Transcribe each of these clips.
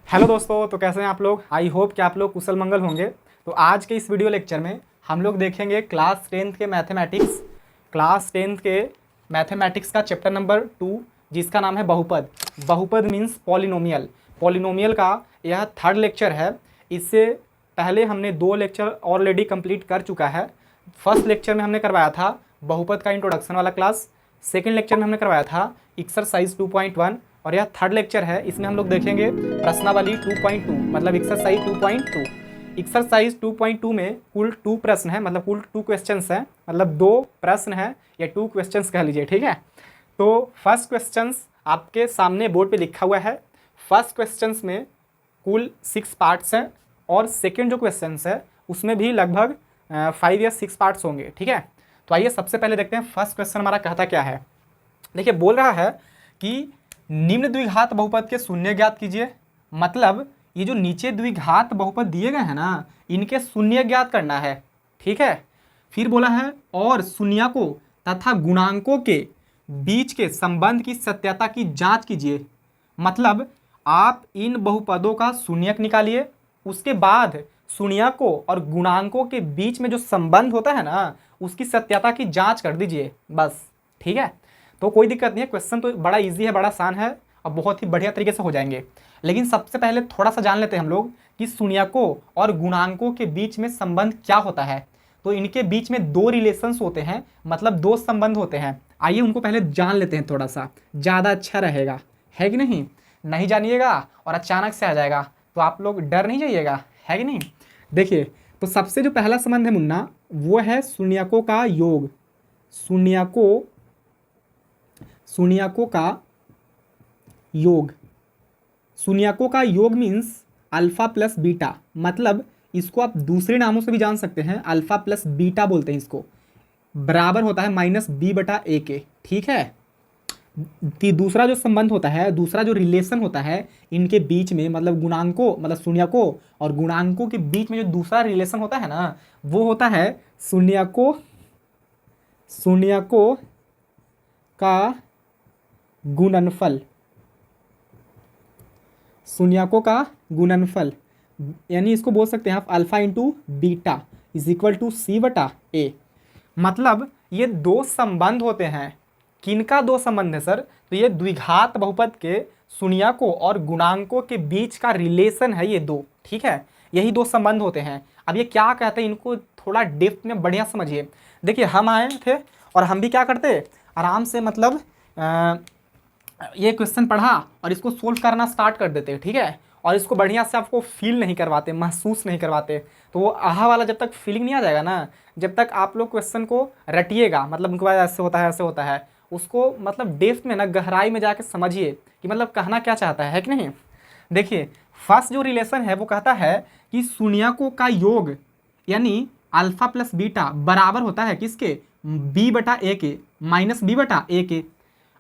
Hello दोस्तों, तो कैसे हैं आप लोग। आई होप कि आप लोग कुशल मंगल होंगे। तो आज के इस वीडियो लेक्चर में हम लोग देखेंगे क्लास टेंथ के मैथमेटिक्स का चैप्टर नंबर 2, जिसका नाम है बहुपद। बहुपद मीन्स पॉलिनोमियल। पॉलिनोमियल का यह थर्ड लेक्चर है। इससे पहले हमने 2 लेक्चर ऑलरेडी कंप्लीट कर चुका है। फर्स्ट लेक्चर में हमने करवाया था बहुपद का इंट्रोडक्शन वाला क्लास। सेकेंड लेक्चर में हमने करवाया था एक्सरसाइज 2.1 और यह थर्ड लेक्चर है। इसमें हम लोग देखेंगे प्रश्नावली 2.2 मतलब एक्सरसाइज 2.2। एक्सरसाइज 2.2 में कुल 2 प्रश्न है, मतलब कुल 2 क्वेश्चंस हैं, मतलब 2 प्रश्न हैं या 2 क्वेश्चंस कह लीजिए, ठीक है। तो फर्स्ट क्वेश्चंस आपके सामने बोर्ड पे लिखा हुआ है। फर्स्ट क्वेश्चंस में कुल 6 पार्ट्स हैं और सेकेंड जो क्वेश्चंस है उसमें भी लगभग 5 या 6 पार्ट्स होंगे, ठीक है। तो आइए सबसे पहले देखते हैं फर्स्ट क्वेश्चन हमारा कहता क्या है। देखिए, बोल रहा है कि निम्न द्विघात बहुपद के शून्य ज्ञात कीजिए। मतलब ये जो नीचे द्विघात बहुपद दिए गए हैं ना, इनके शून्य ज्ञात करना है, ठीक है। फिर बोला है और शून्यकों तथा गुणांकों के बीच के संबंध की सत्यता की जांच कीजिए। मतलब आप इन बहुपदों का शून्यक निकालिए, उसके बाद शून्यकों और गुणांकों के बीच में जो संबंध होता है ना, उसकी सत्यता की जांच कर दीजिए, बस, ठीक है। तो कोई दिक्कत नहीं है, क्वेश्चन तो बड़ा इजी है, बड़ा आसान है और बहुत ही बढ़िया तरीके से हो जाएंगे। लेकिन सबसे पहले थोड़ा सा जान लेते हैं हम लोग कि शून्यकों और गुणांकों के बीच में संबंध क्या होता है। तो इनके बीच में 2 रिलेशंस होते हैं, मतलब 2 संबंध होते हैं। आइए उनको पहले जान लेते हैं, थोड़ा सा ज़्यादा अच्छा रहेगा, है कि नहीं। नहीं जानिएगा और अचानक से आ जाएगा तो आप लोग डर नहीं जाइएगा, है कि नहीं। देखिए, तो सबसे जो पहला संबंध है मुन्ना, वो है शून्यकों का योग। शून्यकों का योग। शून्यकों का योग मीन्स अल्फा प्लस बीटा। मतलब इसको आप दूसरे नामों से भी जान सकते हैं, अल्फा प्लस बीटा बोलते हैं इसको। बराबर होता है -b/a के, ठीक है। दूसरा जो संबंध होता है, दूसरा जो रिलेशन होता है इनके बीच में, मतलब गुणांकों, मतलब शून्यकों और गुणांकों के बीच में जो दूसरा रिलेशन होता है ना, वो होता है शून्यकों का गुणनफल। शून्यकों का गुणनफल, यानी इसको बोल सकते हैं आप alpha into beta is equal to c/a। मतलब ये 2 संबंध होते हैं। किनका 2 संबंध है सर? तो ये द्विघात बहुपद के शून्यकों और गुणांकों के बीच का रिलेशन है ये 2, ठीक है। यही 2 संबंध होते हैं। अब ये क्या कहते हैं, इनको थोड़ा डेप्थ में बढ़िया समझिए। देखिए, हम आए थे और हम भी क्या करते, आराम से मतलब ये क्वेश्चन पढ़ा और इसको सोल्व करना स्टार्ट कर देते, ठीक है। और इसको बढ़िया से आपको फील नहीं करवाते, महसूस नहीं करवाते। तो वो आहा वाला जब तक फीलिंग नहीं आ जाएगा ना, जब तक आप लोग क्वेश्चन को रटिएगा, मतलब उनके बाद ऐसे होता है, ऐसे होता है, उसको मतलब डेप्थ में ना, गहराई में जाके समझिए कि मतलब कहना क्या चाहता है कि नहीं। देखिए, फर्स्ट जो रिलेशन है वो कहता है कि शून्यकों का योग यानी अल्फा प्लस बीटा बराबर होता है किसके, b/a के, -b/a के।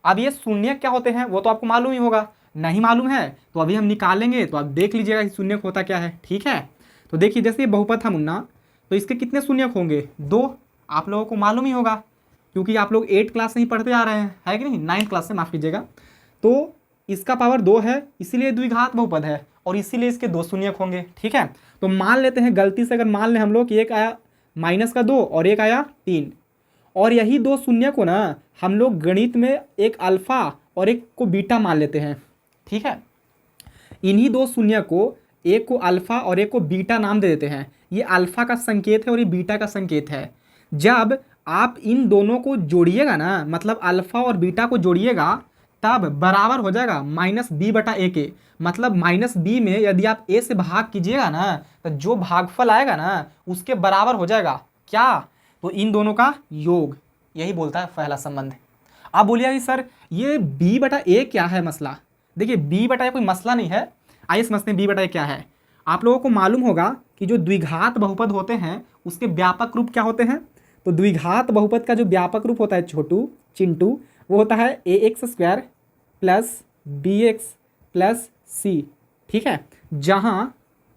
अब ये शून्य क्या होते हैं वो तो आपको मालूम ही होगा। नहीं मालूम है तो अभी हम निकालेंगे, तो आप देख लीजिएगा कि शून्य होता क्या है, ठीक है। तो देखिए, जैसे ये बहुपद था मुन्ना, तो इसके कितने शून्य होंगे, 2। आप लोगों को मालूम ही होगा क्योंकि आप लोग 8 क्लास से ही पढ़ते आ रहे हैं, है कि नहीं, 9 क्लास से, माफ़ कीजिएगा। तो इसका पावर 2 है, इसीलिए द्विघात बहुपद है और इसीलिए इसके 2 शून्य होंगे, ठीक है। तो मान लेते हैं गलती से, अगर मान लें हम लोग कि एक आया -2 और एक आया 3, और यही 2 शून्य को ना हम लोग गणित में एक अल्फा और एक को बीटा मान लेते हैं, ठीक है। इन्हीं 2 शून्य को, एक को अल्फा और एक को बीटा नाम दे देते हैं। ये अल्फा का संकेत है और ये बीटा का संकेत है। जब आप इन दोनों को जोड़िएगा ना, मतलब अल्फा और बीटा को जोड़िएगा, तब बराबर हो जाएगा -b/a के। मतलब -b में यदि आप a से भाग कीजिएगा ना, तो जो भागफल आएगा ना उसके बराबर हो जाएगा क्या, तो इन दोनों का योग। यही बोलता है पहला संबंध। अब बोलिए कि सर ये b/a क्या है मसला। देखिए, b/a कोई मसला नहीं है। आइए समझते हैं b/a क्या है। आप लोगों को मालूम होगा कि जो द्विघात बहुपद होते हैं उसके व्यापक रूप क्या होते हैं। तो द्विघात बहुपद का जो व्यापक रूप होता है छोटू चिंटू, वो होता है ax² + bx + c, ठीक है। जहाँ,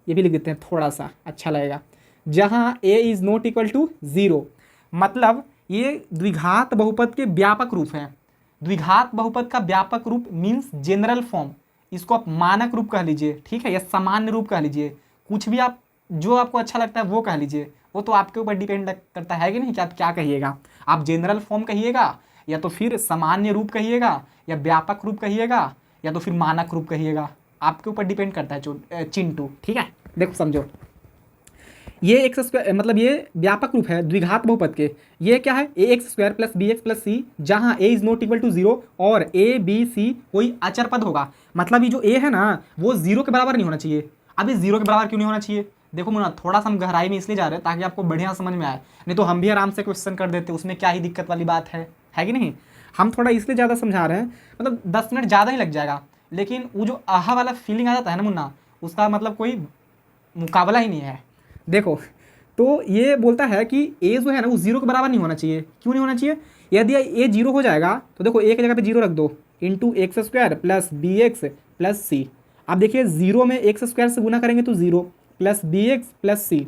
ये भी लिख देते हैं थोड़ा सा अच्छा लगेगा, जहाँ a is not equal to 0। मतलब ये द्विघात बहुपद के व्यापक रूप हैं। द्विघात बहुपद का व्यापक रूप मीन्स जनरल फॉर्म। इसको आप मानक रूप कह लीजिए, ठीक है, या सामान्य रूप कह लीजिए, कुछ भी आप जो आपको अच्छा लगता है वो कह लीजिए, वो तो आपके ऊपर डिपेंड करता है कि नहीं कि आप क्या कहिएगा। आप जनरल फॉर्म कहिएगा, या तो फिर सामान्य रूप कहिएगा, या व्यापक रूप कहिएगा, या तो फिर मानक रूप कहिएगा, आपके ऊपर डिपेंड करता है चिंटू, ठीक है। देखो समझो, ये एक्स स्क्वायर मतलब ये व्यापक रूप है द्विघात बहुपद के। ये क्या है, A X square plus B X plus C, जहाँ A is not equal to zero और ए बी सी कोई अचर पद होगा। मतलब ये जो ए है ना वो जीरो के बराबर नहीं होना चाहिए। अब ये जीरो के बराबर क्यों नहीं होना चाहिए? देखो मुन्ना, थोड़ा सा हम गहराई में इसलिए जा रहे हैं ताकि आपको बढ़िया समझ में आए, नहीं तो हम भी आराम से क्वेश्चन कर देते, उसमें क्या ही दिक्कत वाली बात है कि नहीं। हम थोड़ा इसलिए ज़्यादा समझा रहे हैं, मतलब 10 मिनट ज़्यादा ही लग जाएगा, लेकिन वो जो आहा वाला फीलिंग आ जाता है ना मुन्ना, उसका मतलब कोई मुकाबला ही नहीं है। देखो, तो ये बोलता है कि ए जो है ना वो जीरो के बराबर नहीं होना चाहिए। क्यों नहीं होना चाहिए? यदि ए जीरो हो जाएगा तो देखो एक जगह पे जीरो रख दो, into X square plus B X plus C. अब देखिए जीरो में एक्स स्क्वायर से गुना करेंगे तो zero plus B X plus C.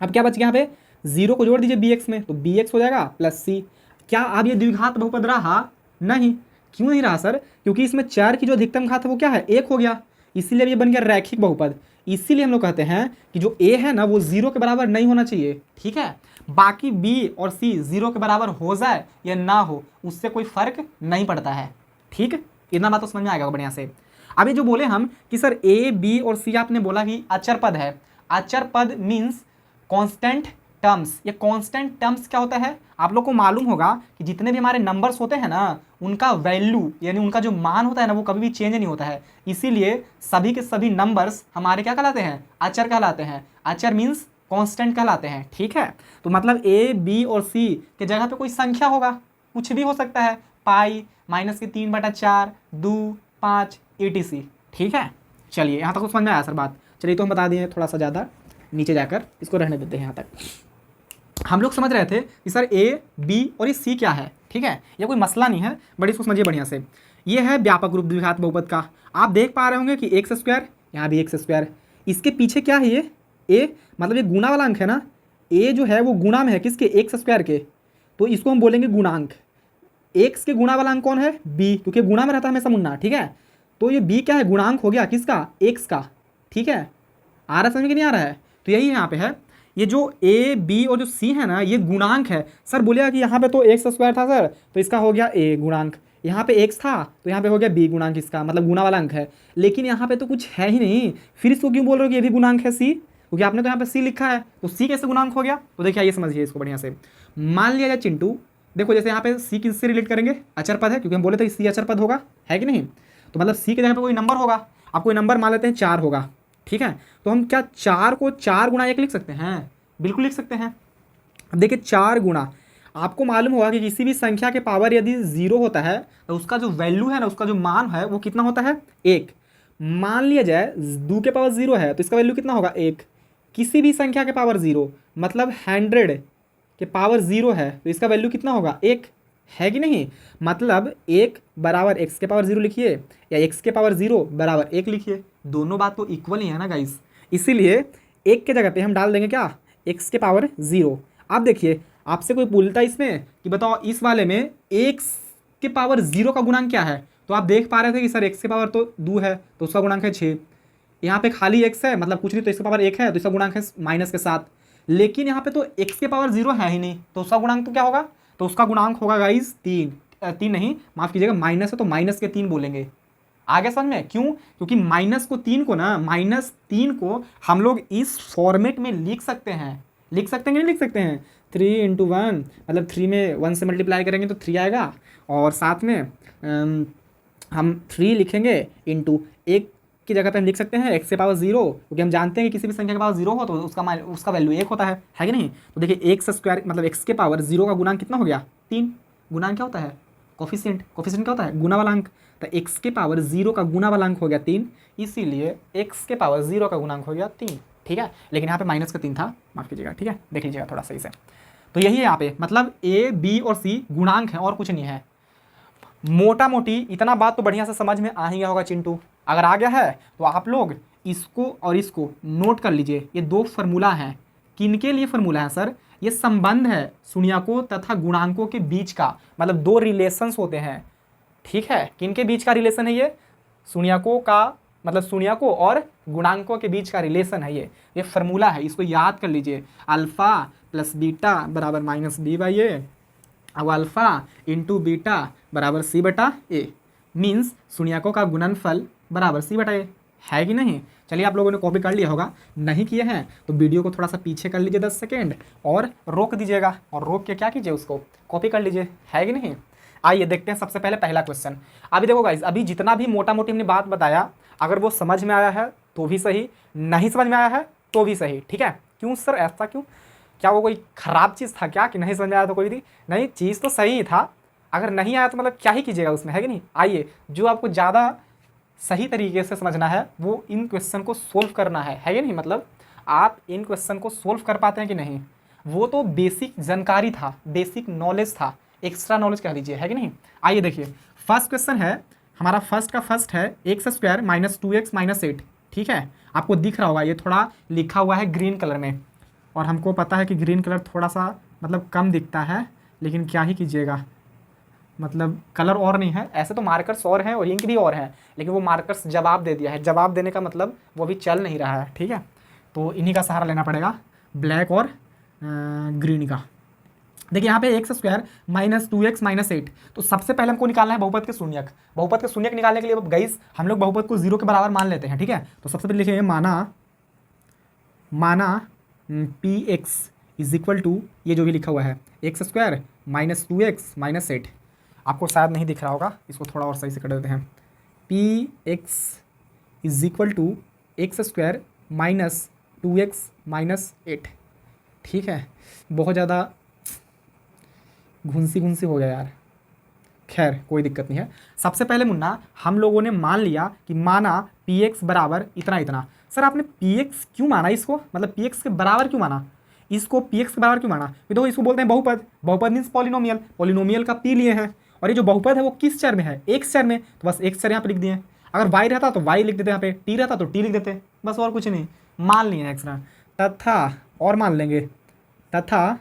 अब क्या बच गया यहाँ पे, जीरो को जोड़ दीजिए बी एक्स में तो बी एक्स हो जाएगा प्लस सी। क्या अब ये द्विघात बहुपद रहा? नहीं। क्यों नहीं रहा सर? क्योंकि इसमें चार की जो अधिकतम घात है वो क्या है, एक हो गया, इसीलिए ये बन गया रैखिक बहुपद। इसीलिए हम लोग कहते हैं कि जो ए है ना वो जीरो के बराबर नहीं होना चाहिए, ठीक है। बाकी बी और सी जीरो के बराबर हो जाए या ना हो उससे कोई फर्क नहीं पड़ता है, ठीक। इतना बात तो समझ में आएगा बढ़िया से। अभी जो बोले हम कि सर ए बी और सी आपने बोला कि अचर पद है। अचर पद मीन्स कांस्टेंट टर्म्स। ये कांस्टेंट टर्म्स क्या होता है आप लोग को मालूम होगा कि जितने भी हमारे नंबर्स होते हैं ना उनका वैल्यू यानी उनका जो मान होता है ना वो कभी भी चेंज नहीं होता है। इसीलिए सभी के सभी नंबर्स हमारे क्या कहलाते हैं, अचर कहलाते हैं। अचर मीन्स कांस्टेंट कहलाते हैं, ठीक है। तो मतलब ए बी और सी के जगह पे कोई संख्या होगा, कुछ भी हो सकता है, पाई -3/4 2 5 etc, ठीक है। चलिए यहाँ तक तो समझ में आया सर बात। चलिए तो हम बता दिए, थोड़ा सा ज़्यादा नीचे जाकर इसको रहने देते हैं। यहाँ तक हम लोग समझ रहे थे कि सर ए बी और ये सी क्या है, ठीक है। ये कोई मसला नहीं है, बट इसको समझिए बढ़िया से। ये है व्यापक रूप द्विघात बहुपद का। आप देख पा रहे होंगे कि एक्स स्क्वायर, यहाँ भी एक्स स्क्वायर, इसके पीछे क्या है ये ए, मतलब ये गुणा वाला अंक है ना। ए जो है वो गुणा में है किसके, एक्स स्क्वायर के, तो इसको हम बोलेंगे गुणांक। एक्स के गुणा वाला अंक कौन है, बी, क्योंकि गुणा में रहता है हमेशा मुन्ना, ठीक है। तो ये बी क्या है, गुणांक हो गया किसका, एक्स का, ठीक है। आ रहा समझ में कि नहीं आ रहा है? तो यही यहाँ पे है, ये जो ए बी और जो सी है ना ये गुणांक है। सर बोलेगा कि यहाँ पे तो एक्स स्क्वायर था सर, तो इसका हो गया ए गुणांक, यहाँ पे एक्स था तो यहाँ पे हो गया बी गुणांक, इसका मतलब गुणा वाला अंक है। लेकिन यहाँ पे तो कुछ है ही नहीं, फिर इसको क्यों बोल रहे हो कि ये भी गुणांक है सी, क्योंकि आपने तो यहाँ पे सी लिखा है, तो सी कैसे गुणांक हो गया? तो देखिए ये समझिए इसको बढ़िया से। मान लिया जाए चिंटू, देखो जैसे यहाँ पे सी किससे रिलेट करेंगे, अचर पद है, क्योंकि हम बोले थे सी अचर पद होगा, है कि नहीं। तो मतलब सी के जगह पे कोई नंबर होगा, आप कोई नंबर मान लेते हैं 4 होगा, ठीक है। तो हम क्या 4 को 4 गुणा 1 लिख सकते हैं? बिल्कुल लिख सकते हैं। अब देखिए 4 गुणा, आपको मालूम होगा कि किसी भी संख्या के पावर यदि 0 होता है तो उसका जो वैल्यू है ना, उसका जो मान है वो कितना होता है, 1। मान लिया जाए 2 के पावर 0 है तो इसका वैल्यू कितना होगा, 1। किसी भी संख्या के पावर 0 मतलब 100 के पावर 0 है तो इसका वैल्यू कितना होगा, 1, है कि नहीं। मतलब 1 बराबर x के पावर 0 लिखिए या x के पावर 0 बराबर 1 लिखिए, दोनों बात तो इक्वल ही है ना गाइस। इसीलिए 1 के जगह पे हम डाल देंगे क्या, x के पावर 0। अब देखिए आपसे कोई बोलता है इसमें कि बताओ इस वाले में x के पावर 0 का गुणांक क्या है, तो आप देख पा रहे थे कि सर x के पावर तो 2 है तो उसका गुणांक है 6। यहाँ पे खाली x है मतलब कुछ नहीं, तो x के पावर 1 है तो इसका गुणांक है माइनस के 7। लेकिन यहाँ पे तो x के पावर 0 है ही नहीं, तो उसका गुणांक तो क्या होगा, तो उसका गुणांक होगा गाइस 3 नहीं माफ़ कीजिएगा, माइनस है तो माइनस के 3 बोलेंगे। आगे समझ में क्यों, क्योंकि -3 को ना, -3 को हम लोग इस फॉर्मेट में लिख सकते हैं, लिख सकते हैं कि नहीं लिख सकते हैं, 3 × 1 मतलब 3 में 1 से मल्टीप्लाई करेंगे तो 3 आएगा, और साथ में हम 3 लिखेंगे इंटू 1 की जगह पे हम लिख सकते हैं x के पावर 0, क्योंकि हम जानते हैं कि किसी भी संख्या के पावर 0 हो तो उसका वैल्यू 1 होता है कि नहीं। तो देखिए एक्स स्क्वायर मतलब x के पावर 0 का गुणांक कितना हो गया, 3। गुणांक क्या होता है, कोफिशिएंट, कोफिशिएंट क्या होता है, गुना वाला अंक। तो x के पावर 0 का गुना वाला अंक हो गया 3, इसीलिए x के पावर 0 का गुणांक हो गया 3, ठीक है। लेकिन यहाँ पे -3 था, माफ़ कीजिएगा, ठीक है, देख लीजिएगा थोड़ा सही से। तो यही है यहाँ पे, मतलब a b और c गुणांक है और कुछ नहीं है। मोटा मोटी इतना बात तो बढ़िया से समझ में आ ही गया होगा चिंटू। अगर आ गया है तो आप लोग इसको और इसको नोट कर लीजिए। ये 2 फार्मूला हैं, किनके लिए फार्मूला है सर, ये संबंध है शून्यकों तथा गुणांकों के बीच का, मतलब 2 रिलेशंस होते हैं, ठीक है। किनके बीच का रिलेशन है ये, शून्यकों का मतलब शून्यकों और गुणांकों के बीच का रिलेशन है ये फार्मूला है, इसको याद कर लीजिए। अल्फा प्लस बीटा बराबर माइनस बी बाई ए, अब अल्फा इंटू बीटा बराबर सी बटा ए, मीन्स शून्यकों का गुणनफल बराबर सी बटा ए, है कि नहीं। चलिए आप लोगों ने कॉपी कर लिया होगा, नहीं किए हैं तो वीडियो को थोड़ा सा पीछे कर लीजिए 10 सेकेंड और रोक दीजिएगा, और रोक के क्या कीजिए उसको कॉपी कर लीजिए, है कि नहीं। आइए देखते हैं सबसे पहले पहला क्वेश्चन। अभी देखो गाइस, अभी जितना भी मोटा मोटी हमने बात बताया, अगर वो समझ में आया है तो भी सही, नहीं समझ में आया है तो भी सही, ठीक है। क्यों सर ऐसा क्यों, क्या वो कोई ख़राब चीज़ था क्या कि नहीं समझ में आया तो कोई थी, नहीं चीज़ तो सही था, अगर नहीं आया तो मतलब क्या ही कीजिएगा उसमें, है कि नहीं। आइए, जो आपको ज़्यादा सही तरीके से समझना है वो इन क्वेश्चन को सोल्व करना है कि नहीं। मतलब आप इन क्वेश्चन को सोल्व कर पाते हैं कि नहीं, वो तो बेसिक जानकारी था, बेसिक नॉलेज था, एक्स्ट्रा नॉलेज कह लीजिए, है कि नहीं। आइए देखिए, फर्स्ट क्वेश्चन है हमारा, फर्स्ट है X square minus 2x minus 8, ठीक है। आपको दिख रहा होगा ये थोड़ा लिखा हुआ है ग्रीन कलर में, और हमको पता है कि ग्रीन कलर थोड़ा सा मतलब कम दिखता है, लेकिन क्या ही कीजिएगा, मतलब कलर और नहीं है, ऐसे तो मार्कर्स और हैं और इंक भी और हैं, लेकिन वो मार्कर्स जवाब दे दिया है, जवाब देने का मतलब वो भी चल नहीं रहा है, ठीक है। तो इन्हीं का सहारा लेना पड़ेगा, ब्लैक और ग्रीन का। देखिए यहाँ पे x square minus 2x minus 8, तो सबसे पहले हमको निकालना है बहुपद के शून्यक। बहुपद के शून्यक निकालने के लिए गाइस हम लोग बहुपद को 0 के बराबर मान लेते हैं, ठीक है। तो सबसे पहले लिखेंगे माना p x is equal to, ये जो भी लिखा हुआ है X square minus 2x minus 8, आपको शायद नहीं दिख रहा होगा, इसको थोड़ा और सही से कर देते हैं। P x is equal to x square minus 2x minus 8, ठीक है। बहुत ज़्यादा घुंसी हो गया यार, खैर कोई दिक्कत नहीं है। सबसे पहले मुन्ना हम लोगों ने मान लिया कि माना पी एक्स बराबर इतना इतना। सर आपने पी एक्स क्यों माना इसको, मतलब पी एक्स के बराबर क्यों माना इसको, पी एक्स के बराबर क्यों माना, तो इसको बोलते हैं बहुपद। बहुपद मीन्स पॉलिनोमियल, पॉलिनोमियल का पी लिए हैं, और ये जो बहुपद है वो किस चर में है, एक्स चर में, तो बस एक्स चर यहाँ पे लिख दिए। अगर वाई रहता तो वाई लिख देते, यहाँ पे टी रहता तो टी लिख देते, बस और कुछ नहीं, मान लिए एक्स्ट्रा। तथा और मान लेंगे, तथा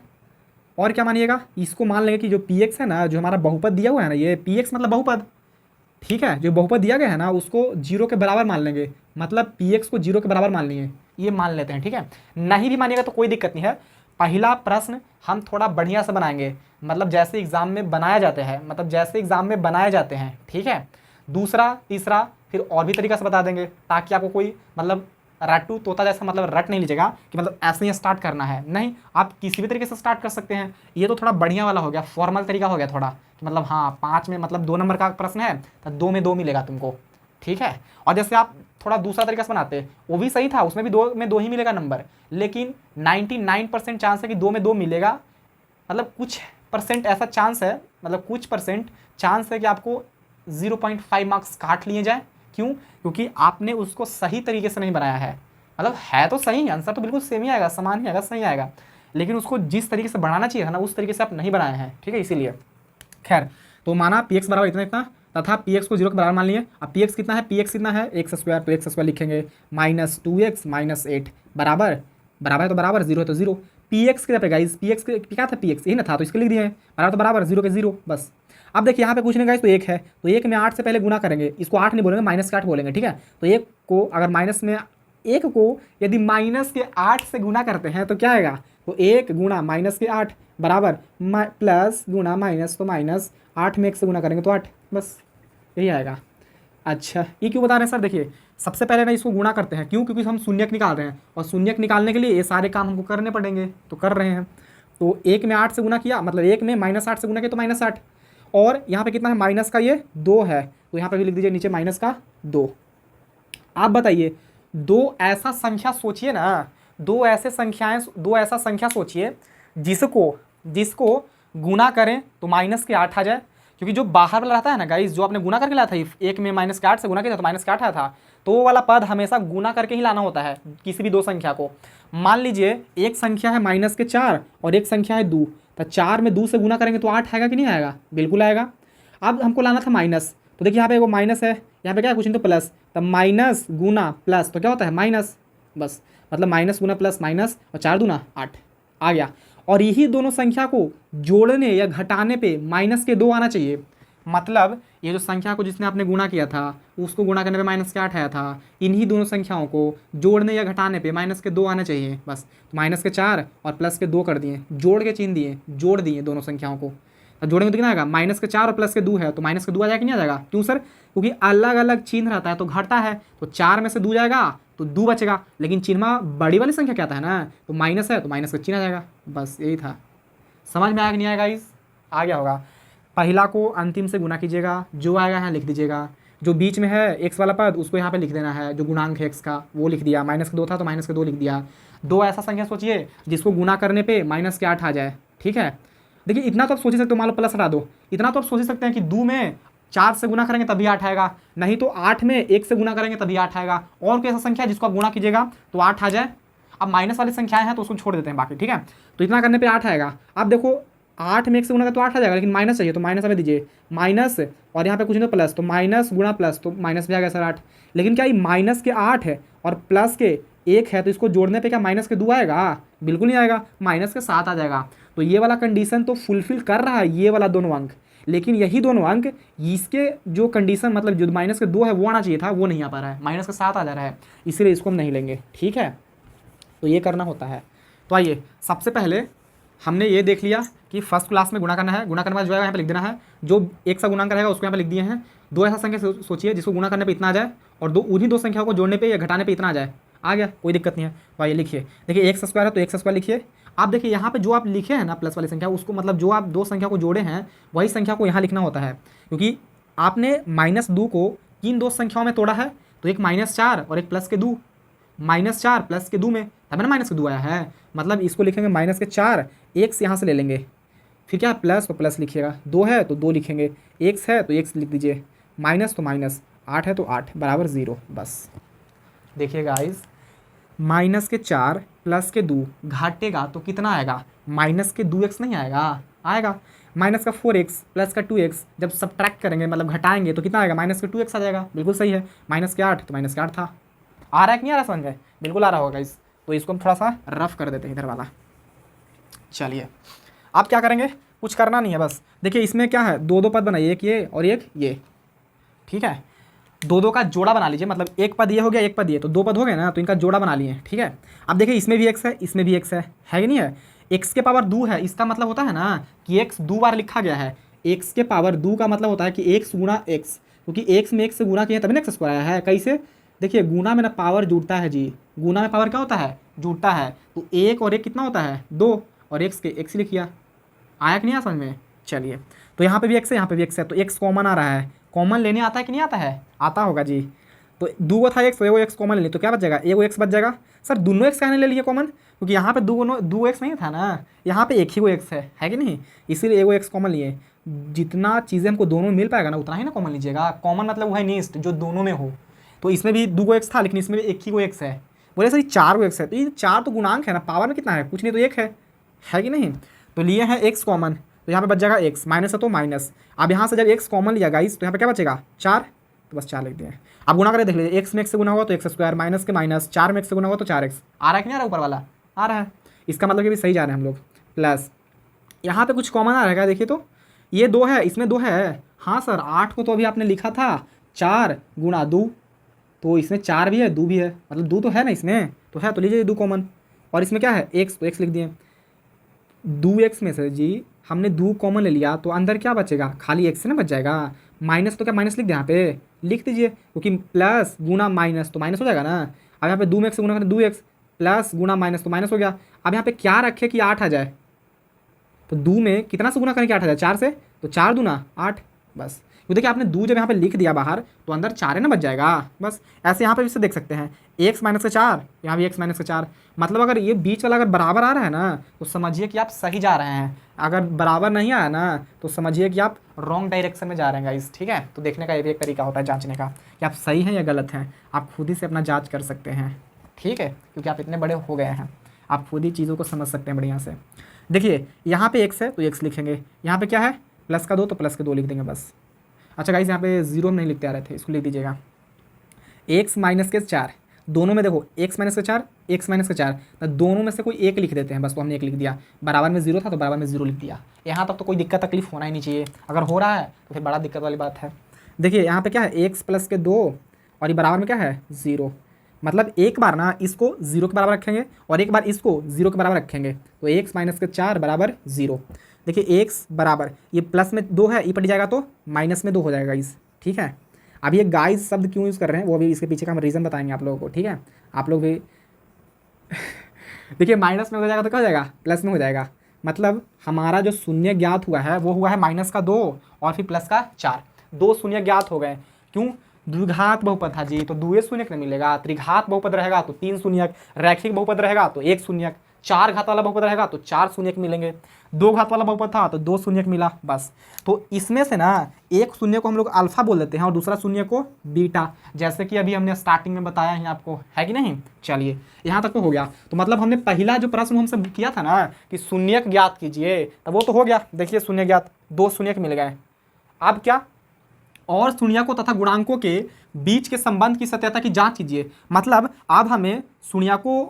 और क्या मानिएगा, इसको मान लेंगे कि जो पी एक्स है ना, जो हमारा बहुपद दिया हुआ है ना, ये पी एक्स मतलब बहुपद, ठीक है। जो बहुपद दिया गया है ना उसको 0 के बराबर मान लेंगे, मतलब पी एक्स को 0 के बराबर मान लिए, ये मान लेते हैं, ठीक है। नहीं भी मानिएगा तो कोई दिक्कत नहीं है। पहला प्रश्न हम थोड़ा बढ़िया से बनाएंगे, मतलब जैसे एग्जाम में बनाया जाते हैं, मतलब जैसे एग्जाम में बनाए जाते हैं, ठीक है। दूसरा तीसरा फिर और भी तरीका से बता देंगे, ताकि आपको कोई मतलब रट्टू तोता जैसा मतलब रट नहीं लीजिएगा कि मतलब ऐसे ही स्टार्ट करना है, नहीं, आप किसी भी तरीके से स्टार्ट कर सकते हैं। ये तो थोड़ा बढ़िया वाला हो गया, फॉर्मल तरीका हो गया थोड़ा, कि मतलब हाँ 5 में मतलब 2 नंबर का प्रश्न है तो 2 में 2 मिलेगा तुमको, ठीक है। और जैसे आप थोड़ा दूसरा तरीका से बनाते, वो भी सही था, उसमें भी 2 में 2 ही मिलेगा नंबर, लेकिन 99% चांस है कि 2 में 2 मिलेगा, मतलब कुछ परसेंट ऐसा चांस है, मतलब कुछ परसेंट चांस है कि आपको 0.5 मार्क्स काट लिए जाए। क्यों, क्योंकि आपने उसको सही तरीके से नहीं बनाया है, मतलब है तो सही, आंसर तो बिल्कुल सेम ही आएगा, समान ही आएगा, सही आएगा, लेकिन उसको जिस तरीके से बनाना चाहिए था ना उस तरीके से आप नहीं बनाए हैं, ठीक है, इसीलिए। खैर, तो माना पी एक्स बराबर इतना इतना, तथा पी एक्स को 0 के बराबर मान लिए। अब पी एक्स कितना है, पी एक्स कितना है एक्स स्क्वायर, तो एक्स स्क्वायर लिखेंगे माइनस 2x माइनस 8 बराबर, बराबर है तो बराबर, 0 है तो 0। पी एक्स कितना पे गाइस, पी एक्स क्या था, पी एक्स यही ना था, तो इसके लिख दिए हैं, बराबर तो बराबर, 0 के 0 बस। अब देखिए यहाँ पे कुछ नहीं गाइस, तो 1 है, तो 1 में 8 से पहले गुना करेंगे, इसको 8 नहीं बोलेंगे, माइनस के 8 बोलेंगे, ठीक है। तो 1 को अगर माइनस में 1 को यदि माइनस के 8 से गुना करते हैं तो क्या आएगा, तो 1 गुना माइनस के 8 बराबर प्लस गुना माइनस, तो माइनस 8 में 1 से गुना करेंगे तो 8, बस यही आएगा। अच्छा, ये क्यों बता रहे हैं सर, देखिए सबसे पहले ना इसको गुणा करते हैं, क्यों, क्योंकि हम शून्यक निकाल रहे हैं, और शून्यक निकालने के लिए ये सारे काम हमको करने पड़ेंगे, तो कर रहे हैं। तो 1 में 8 से गुना किया, मतलब 1 में माइनस 8 से गुना किया तो माइनस 8, और यहाँ पे कितना है, माइनस का ये 2 है, तो यहाँ पे भी लिख दीजिए नीचे माइनस का 2। आप बताइए, दो ऐसा संख्या सोचिए जिसको गुना करें तो माइनस के 8 आ जाए, क्योंकि जो बाहर वाला रहता है ना गाइस, जो आपने गुना करके लाया था, 1 में माइनस के 8 से गुना किया था तो माइनस के 8 आया था, तो वो वाला पद हमेशा गुना करके ही लाना होता है किसी भी दो संख्या को। मान लीजिए एक संख्या है माइनस के 4 और एक संख्या है 2, तो 4 में 2 से गुना करेंगे तो 8 आएगा कि नहीं आएगा, बिल्कुल आएगा। अब हमको लाना था माइनस, तो देखिए यहाँ पे वो माइनस है, यहाँ पे क्या है कुछ नहीं तो प्लस, तब माइनस गुना प्लस तो क्या होता है माइनस, बस मतलब माइनस गुना प्लस माइनस, और 4 दूना 8 आ गया। और यही दोनों संख्या को जोड़ने या घटाने पे माइनस के 2 आना चाहिए, मतलब ये जो संख्या को जिसने आपने गुणा किया था उसको गुणा करने पे माइनस के 8 आया था, इन्हीं दोनों संख्याओं को जोड़ने या घटाने पे माइनस के 2 आना चाहिए बस। तो माइनस के 4 और प्लस के 2 कर दिए, जोड़ के चिन्ह दिए, जोड़ दिए दोनों संख्याओं को। तो जोड़ेंगे तो कितना आएगा, माइनस के 4 और प्लस के 2 है तो माइनस के 2 आ जाएगा कि नहीं आ जाएगा, क्यों सर, क्योंकि अलग अलग चिन्ह रहता है तो घटता है, तो 4 में से 2 जाएगा तो 2 बचेगा, लेकिन चिन्ह बड़ी वाली संख्या क्या था ना, तो माइनस है तो माइनस का चिन्ह आ जाएगा। बस यही था। समझ में आया कि नहीं आएगा, इस आ गया होगा। पहला को अंतिम से गुना कीजिएगा, जो आएगा यहाँ लिख दीजिएगा, जो बीच में है एक्स वाला पद उसको यहाँ पे लिख देना है, जो गुणांक है एक्स का वो लिख दिया, माइनस के 2 था तो माइनस के 2 लिख दिया। दो ऐसा संख्या सोचिए जिसको गुना करने पे माइनस के 8 आ जाए, ठीक है। देखिए इतना तो आप सोच ही सकते हो, मान लो प्लस हटा दो, इतना तो आप सोच ही सकते हैं कि 2 में 4 से गुना करेंगे तभी 8 आएगा, नहीं तो 8 में 1 से गुना करेंगे तभी 8 आएगा। और कोई ऐसा संख्या जिसको आप गुना कीजिएगा तो 8 आ जाए। अब माइनस वाली संख्याएं हैं तो उसको छोड़ देते हैं बाकी, ठीक है। तो इतना करने पे 8 आएगा। अब देखो 8 में 1 से गुना तो 8 आ जाएगा, लेकिन माइनस चाहिए तो माइनस हमें दीजिए, माइनस और यहाँ पे कुछ नहीं तो प्लस, तो माइनस गुणा प्लस तो माइनस भी आ गया सर 8। लेकिन क्या ये माइनस के 8 है और प्लस के 1 है तो इसको जोड़ने पे क्या माइनस के 2 आएगा, बिल्कुल नहीं आएगा, माइनस के 7 आ जाएगा। तो ये वाला कंडीशन तो फुलफिल कर रहा है ये वाला दोनों अंक, लेकिन यही दोनों अंक इसके जो कंडीशन मतलब जो माइनस के 2 है वो आना चाहिए था, वो नहीं आ पा रहा है, माइनस के 7 आ जा रहा है, इसीलिए इसको हम नहीं लेंगे, ठीक है। तो ये करना होता है। तो आइए सबसे पहले हमने ये देख लिया कि फर्स्ट क्लास में गुणा करना है, गुणा करने के बाद जो है यहाँ पे लिख देना है, जो एक सा गुणांक रहेगा उसको यहाँ पे लिख दिए हैं। दो ऐसा संख्या सोचिए जिसको गुणा करने पे इतना आ जाए और दो उन्हीं दो संख्याओं को जोड़ने पे या घटाने पे इतना आ जाए, आ गया, कोई दिक्कत नहीं है। तो आइए लिखिए, देखिए एक्स स्क्वायर है तो एक्स स्क्वायर लिखिए। आप देखिए यहाँ पे जो आप लिखे हैं ना प्लस वाली संख्या, उसको मतलब जो आप दो संख्या को जोड़े हैं वही संख्या को यहाँ लिखना होता है, क्योंकि आपने -2 को किन दो संख्याओं में तोड़ा है, तो एक -4 और एक +2, -4 +2 में तब ना -2 आया है, मतलब इसको लिखेंगे -4, एक्स यहाँ से ले लेंगे, फिर क्या प्लस तो प्लस लिखिएगा, 2 है तो 2 लिखेंगे, एक्स है तो एक्स लिख दीजिए, माइनस तो माइनस, 8 है तो 8 बराबर 0। बस देखिए गाइस, -4 +2 घाटेगा तो कितना आएगा, -2x नहीं आएगा, आएगा -4x +2x, जब सब्ट्रैक्ट करेंगे मतलब घटाएंगे तो कितना आएगा, -2x आ जाएगा, बिल्कुल सही है। -8 तो -8 था। आ रहा है कि नहीं आ रहा समझ में, बिल्कुल आ रहा होगा गाइस। तो इसको हम थोड़ा सा रफ कर देते हैं इधर वाला। चलिए आप क्या करेंगे, कुछ करना नहीं है, बस देखिए इसमें क्या है, दो पद बनाइए, एक ये और एक ये, ठीक है। दो का जोड़ा बना लीजिए, मतलब एक पद ये हो गया एक पद ये, तो 2 पद हो गए ना, तो इनका जोड़ा बना लिए, ठीक है। अब देखिए इसमें भी x है इसमें भी x है कि नहीं है, x के पावर 2 है, इसका मतलब होता है ना कि x 2 बार लिखा गया है, x के पावर 2 का मतलब होता है कि x गुणा x, क्योंकि x में x से गुणा किया तभी ना x स्क्वायर आया है। कैसे, देखिए गुणा में ना पावर जुड़ता है जी, गुणा में पावर क्या होता है, जुड़ता है, तो 1 और 1 कितना होता है 2, और x के x लिख किया, आया कि नहीं आया समझ में। चलिए तो यहाँ पे भी x है यहाँ पे भी x है, तो x कॉमन आ रहा है, कॉमन लेने आता है कि नहीं आता है, आता होगा जी। तो 2 था x तो एगो x कॉमन ले, तो क्या बच जाएगा, एगो x बच जाएगा। सर दोनों x कहने ले लिए कॉमन, क्योंकि यहाँ पे दो x नहीं था ना, यहाँ पे एक ही को x है कि नहीं, इसीलिए एगो x कॉमन लिए। जितना चीज़ें हमको दोनों में मिल पाएगा ना उतना ही ना कॉमन लीजिएगा, कॉमन मतलब वो है नीस्ट जो दोनों में हो। तो इसमें भी 2 x था लेकिन इसमें भी एक ही को x है, बोले सर 4 को x है, तो ये 4 तो गुणांक है ना, पावर में कितना है, कुछ नहीं तो 1 है कि नहीं। तो लिए हैं x कॉमन, तो यहाँ पे बच जाएगा x, माइनस है तो माइनस। अब यहाँ से जब x कॉमन लिया गाइस तो यहाँ पे क्या बचेगा 4, तो बस 4 लिख दिए। अब गुना करें देख लीजिए, x में x से गुना हुआ तो x स्क्वायर, माइनस के माइनस, 4 में x से गुना हुआ तो 4x। आ रहा है कि नहीं आ रहा ऊपर वाला, आ रहा है, इसका मतलब कि भी सही जा रहे हैं हम लोग। प्लस यहाँ पे कुछ कॉमन आ रहेगा, देखिए तो ये 2 है इसमें 2 है, हाँ सर 8 को तो अभी आपने लिखा था 4 गुणा 2, तो इसमें 4 भी है 2 भी है, मतलब 2 तो है ना इसमें, तो है तो लीजिए 2 कॉमन। और इसमें क्या है x, तो x लिख दिए। 2x में से जी हमने 2 कॉमन ले लिया तो अंदर क्या बचेगा, खाली x से ना बच जाएगा, माइनस तो क्या माइनस लिख दे, यहाँ पे लिख दीजिए, क्योंकि प्लस गुना माइनस तो माइनस हो जाएगा ना। अब यहाँ पे 2 में x से गुना करें 2x, प्लस गुना माइनस तो माइनस हो गया। अब यहाँ पे क्या रखे कि 8 आ जाए, तो 2 में कितना से गुना करें कि 8 आ जाए, 4 से, तो 4 दूना 8, बस। तो देखिए आपने 2 जब यहाँ पे लिख दिया बाहर तो अंदर 4 है ना बच जाएगा, बस। ऐसे यहाँ पे भी से देख सकते हैं x - 4, यहाँ भी x - 4, मतलब अगर ये बीच वाला अगर बराबर आ रहा है ना तो समझिए कि आप सही जा रहे हैं, अगर बराबर नहीं आया ना तो समझिए कि आप रॉन्ग डायरेक्शन में जा रहे हैं गाइस, ठीक है। तो देखने का ये भी एक तरीका होता है जांचने का कि आप सही हैं या गलत हैं, आप खुद ही से अपना जाँच कर सकते हैं, ठीक है, क्योंकि आप इतने बड़े हो गए हैं, आप खुद ही चीज़ों को समझ सकते हैं बढ़िया से। देखिए यहाँ पे x है तो x लिखेंगे, यहाँ पे क्या है प्लस का 2 तो प्लस के 2 लिख देंगे, बस। अच्छा गाइस यहाँ पे 0 नहीं लिखते आ रहे थे, इसको लिख दीजिएगा, x - 4, दोनों में देखो एक्स माइनस का 4, एक्स माइनस का 4, तो दोनों में से कोई एक लिख देते हैं बस। तो हमने एक लिख दिया, बराबर में 0 था तो बराबर में 0 लिख दिया। यहाँ तक तो कोई दिक्कत तकलीफ होना ही नहीं चाहिए। अगर हो रहा है तो फिर बड़ा दिक्कत वाली बात है। देखिए यहाँ पे क्या है, एक्स प्लस के 2 और ये बराबर में क्या है 0। मतलब एक बार ना इसको 0 के बराबर रखेंगे और एक बार इसको 0 के बराबर रखेंगे, तो एक्स माइनस के 4 बराबर 0। देखिए एक्स बराबर ये प्लस में 2 है, ये पट जाएगा तो माइनस में 2 हो जाएगा इस, ठीक है। अब ये गाइस शब्द क्यों यूज़ कर रहे हैं वो भी इसके पीछे का हम रीज़न बताएंगे आप लोगों को, ठीक है। आप लोग भी देखिए माइनस में हो जाएगा तो क्या हो जाएगा, प्लस में हो जाएगा। मतलब हमारा जो शून्य ज्ञात हुआ है वो हुआ है माइनस का 2 और फिर प्लस का 4, 2 शून्य ज्ञात हो गए। क्यों, द्विघात बहुपद था जी, तो दुए शून्यक नहीं मिलेगा। त्रिघात बहुपद रहेगा तो 3 शून्यक, रैखिक बहुपद रहेगा तो 1 शून्यक, 4 घात वाला बहुपद रहेगा तो 4 शून्यक मिलेंगे, 2 घात वाला बहुपद था तो 2 शून्यक मिला बस। तो इसमें से ना एक शून्य को हम लोग अल्फा बोल देते हैं और दूसरा शून्य को बीटा, जैसे कि अभी हमने स्टार्टिंग में बताया है आपको, है कि नहीं। चलिए यहाँ तक तो हो गया। तो मतलब हमने पहला जो प्रश्न हमसे किया था ना कि शून्यक ज्ञात कीजिए, तो वो तो हो गया। देखिए शून्य ज्ञात, 2 शून्यक मिल गए। अब क्या, और शून्यकों तथा गुणांकों के बीच के संबंध की सत्यता की जांच कीजिए। मतलब अब हमें शून्यकों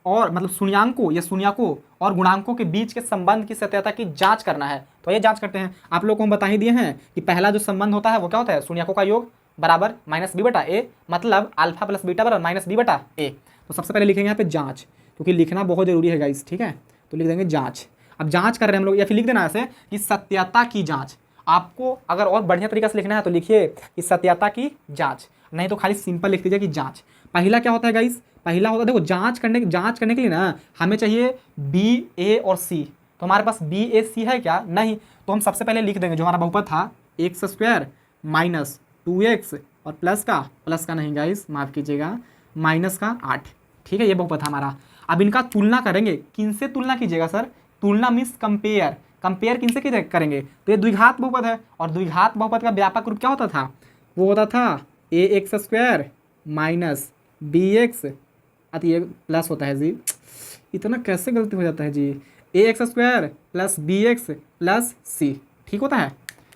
और मतलब शून्यांकों या शून्यकों और गुणांकों के बीच के संबंध की सत्यता की जांच करना है। तो ये जांच करते हैं। आप लोगों को हम बता ही दिए हैं कि पहला जो संबंध होता है वो क्या होता है, शून्यकों का योग बराबर माइनस बी बटा ए, मतलब अल्फा प्लस बीटा बराबर माइनस बी बटा ए। तो सबसे पहले लिखेंगे यहाँ पे जांच, क्योंकि लिखना बहुत जरूरी है गाइस, ठीक है। तो लिख देंगे जांच। अब जांच कर रहे हैं हम लोग, या फिर लिख देना ऐसे कि सत्यता की जांच। आपको अगर और बढ़िया तरीके से लिखना है तो लिखिए कि सत्यता की जांच, नहीं तो खाली सिंपल लिख दीजिए कि जांच। पहला क्या होता है गाइस, पहला होता है देखो जांच करने के लिए ना हमें चाहिए बी ए और सी। तो हमारे पास बी ए सी है क्या, नहीं। तो हम सबसे पहले लिख देंगे जो हमारा बहुपद था एक्स स्क्वायर माइनस 2x और प्लस का नहीं गाइस, माफ़ कीजिएगा, माइनस का 8, ठीक है। ये बहुपद था हमारा। अब इनका तुलना करेंगे, किनसे तुलना कीजिएगा सर, तुलना मीन्स कंपेयर, कंपेयर किनसे करेंगे, तो ये द्विघात बहुपद है और द्विघात बहुपद का व्यापक रूप क्या होता था, वो होता था A X square minus B X, अति ये प्लस होता है जी, इतना कैसे गलती हो जाता है जी, A X square plus B X plus C, ठीक होता है,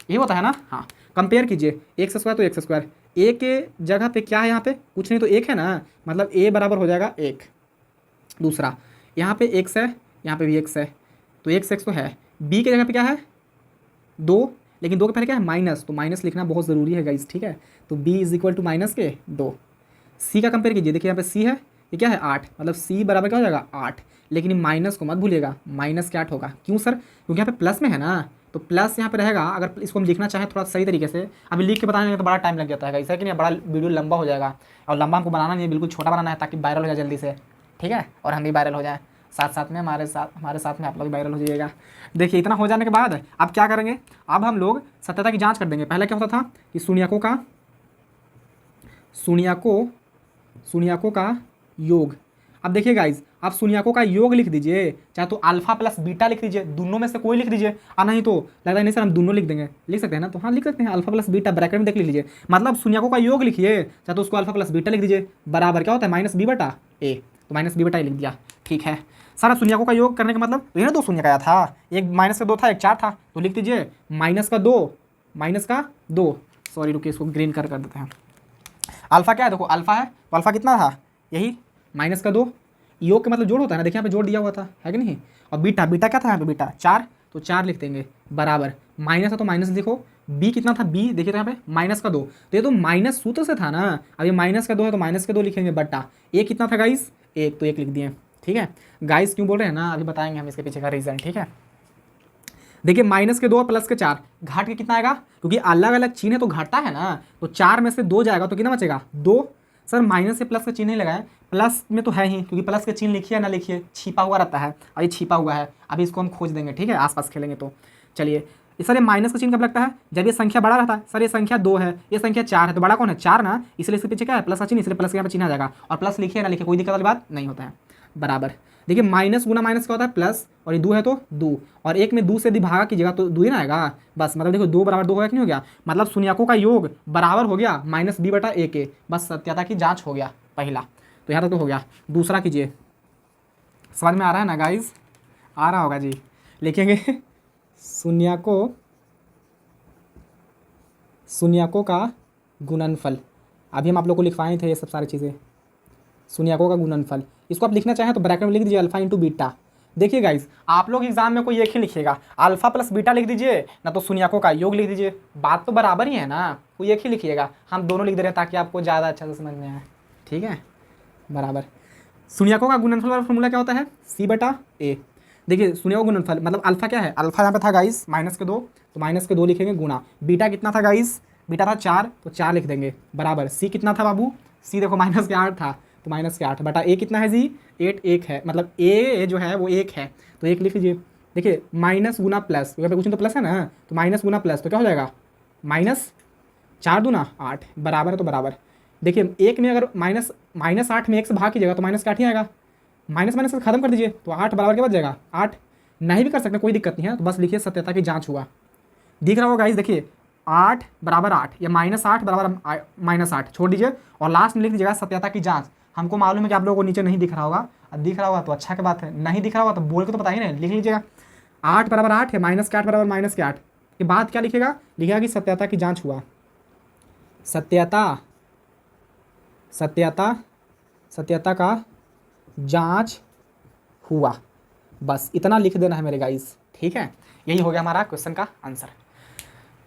यही होता है ना। हाँ, कंपेयर कीजिए एक्स स्क्वायर तो एक्स स्क्वायर, ए के जगह पे क्या है यहाँ पे, कुछ नहीं तो एक है ना, मतलब ए बराबर हो जाएगा 1। दूसरा यहाँ पे एक्स है, यहाँ पे भी एक्स है, तो एक्स तो है। बी के जगह पे क्या है 2, लेकिन 2 के पहले क्या है माइनस, तो माइनस लिखना बहुत ज़रूरी है गाइस, ठीक है। तो b is equal to minus के 2। सी का कंपेयर कीजिए, देखिए यहाँ पे सी है, ये क्या है 8, मतलब सी बराबर क्या हो जाएगा 8। लेकिन माइनस को मत भूलिएगा, माइनस के 8 होगा। क्यों सर, क्योंकि यहाँ पे प्लस में है ना, तो प्लस यहाँ पे रहेगा। अगर इसको हम लिखना चाहें थोड़ा सही तरीके से, अभी लिख के बताने में तो बड़ा टाइम लग जाता है, ऐसा कि नहीं, बड़ा वीडियो लंबा हो जाएगा। और लंबा हमको बनाना नहीं है, बिल्कुल छोटा बनाना है ताकि वायरल हो जाए जल्दी से, ठीक है, और हम भी वायरल हो जाए साथ साथ में, हमारे साथ में आप लोग भी वायरल हो जाइएगा। देखिए इतना हो जाने के बाद अब क्या करेंगे, अब हम लोग सत्यता की जांच कर देंगे। पहले क्या होता था कि शून्यकों का योग। अब देखिए गाइज, आप शून्यकों का योग लिख दीजिए, चाहे तो अल्फा प्लस बीटा लिख दीजिए, दोनों में से कोई लिख दीजिए। और नहीं तो लगता है नहीं सर हम दोनों लिख देंगे, लिख सकते हैं ना, तो हाँ लिख सकते हैं, अल्फा प्लस बीटा ब्रैकेट में देख लीजिए। मतलब शून्यकों का योग लिखिए, चाहे तो उसको अल्फा प्लस बीटा लिख दीजिए, बराबर क्या होता है माइनस बी बटा ए, तो माइनस बी बटा ए लिख दिया, ठीक है। सारा शून्यकों का योग करने का मतलब, तो ये ना 2 शून्य का आया था, एक माइनस का 2 था, एक 4 था, तो लिख दीजिए माइनस का 2, सॉरी रुकिए इसको ग्रीन कर देते हैं। अल्फा क्या है, देखो अल्फा है, तो अल्फा कितना था, यही माइनस का 2, योग का मतलब जोड़ होता है ना, देखिए यहाँ पे जोड़ दिया हुआ था, है कि नहीं। और बीटा क्या था यहाँ पे, बीटा 4, तो 4 लिख देंगे, बराबर माइनस है तो माइनस देखो, बी कितना था, बी देखिए यहाँ पे माइनस का 2, तो ये तो माइनस सूत्र से था ना, अब ये माइनस का 2 है तो माइनस के 2 लिखेंगे, बट्टा ए कितना था गाइस 1, तो 1 लिख दिए, ठीक है। गाइस क्यों बोल रहे हैं ना, अभी बताएंगे हम इसके पीछे का रीज़न, ठीक है। देखिए माइनस के 2 और प्लस के 4, घाट के कितना आएगा, क्योंकि अलग अलग चिन्ह है तो घटता है ना, तो 4 में से 2 जाएगा तो कितना बचेगा 2। सर माइनस से प्लस का चिन्ह नहीं लगाए, प्लस में तो है ही, क्योंकि प्लस के चिन्ह लिखिए ना लिखिए, छिपा हुआ रहता है, और ये छिपा हुआ है, अभी इसको हम खोज देंगे, ठीक है, आसपास खेलेंगे तो। चलिए सर ये माइनस का चिन्ह कब लगता है, जब ये संख्या बड़ा रहता है। सर ये संख्या 2 है, ये संख्या 4 है, तो बड़ा कौन है 4 ना, इसलिए इसके पीछे क्या है प्लस का चिन्ह, इसलिए प्लस के यहाँ पे चिन्ह आ जाएगा। और प्लस लिखिए ना लिखिए कोई दिक्कत वाली बात नहीं होता है, बराबर। देखिए माइनस गुना माइनस क्या होता है प्लस, और ये 2 है तो 2, और 1 में 2 से यदि भागा कीजिएगा तो 2 ही ना आएगा, बस। मतलब देखो 2 बराबर 2 हो गया कि नहीं हो गया, मतलब शून्यकों का योग बराबर हो गया माइनस बी बटा ए के, बस सत्यता की जांच हो गया पहला, तो यहाँ तक तो हो गया। दूसरा कीजिए, समझ में आ रहा है ना गाइज, आ रहा होगा जी। लिखेंगे शून्यकों का गुणनफल, अभी हम आप लोग को लिखवाए थे ये सब सारी चीज़ें। शून्यकों का गुणनफल। इसको आप लिखना चाहें तो ब्रैकेट में लिख दीजिए अल्फा इंटू बीटा। देखिए गाइज, आप लोग एग्जाम में कोई एक ही लिखिएगा, अल्फा प्लस बीटा लिख दीजिए, ना तो शून्यकों का योग लिख दीजिए, बात तो बराबर ही है ना, कोई एक ही लिखिएगा। हम दोनों लिख दे रहे हैं ताकि आपको ज़्यादा अच्छा से समझ में आए, ठीक है, बराबर। शून्यकों का गुणनफल वाला फॉर्मूला क्या होता है, सी बटा ए। देखिए शून्यकों का गुणनफल मतलब अल्फा क्या है, अल्फा यहाँ पे था गाइस -2, तो -2 लिखेंगे गुणा, बीटा कितना था गाइस, बीटा था 4, तो 4 लिख देंगे, बराबर। सी कितना था बाबू, सी देखो -8 था, तो -8 बटा ए कितना है जी, 8 1 है, मतलब ए जो है वो 1 है, तो 1 लिख लीजिए। देखिए माइनस गुना प्लस, यहाँ पे कुछ तो प्लस है ना, तो माइनस गुना प्लस तो क्या हो जाएगा, -4 दूना 8, बराबर है तो बराबर। देखिए एक में अगर -8 में 1 से भाग कीजिएगा तो माइनस का 8 ही आएगा, माइनस माइनस से खत्म कर दीजिए तो 8 बराबर क्या बच जाएगा 8। नहीं भी कर सकते कोई दिक्कत नहीं है, तो बस लिखिए सत्यता की जांच हुआ, दिख रहा होगा गाइस। देखिए 8 बराबर 8 या -8 बराबर -8 छोड़ दीजिए और लास्ट में लिख दीजिएगा सत्यता की जांच। हमको मालूम है कि आप लोगों को नीचे नहीं दिख रहा होगा, अब दिख रहा होगा तो अच्छा की बात है, नहीं दिख रहा होगा तो बोल के तो पता ही नहीं, लिख लीजिएगा 8 बराबर 8 है, -8 बराबर -8 के बाद क्या लिखेगा, लिखेगा कि सत्यता की जाँच हुआ, सत्यता का जांच हुआ, बस इतना लिख देना है मेरे गाइस, ठीक है। यही हो गया हमारा क्वेश्चन का आंसर।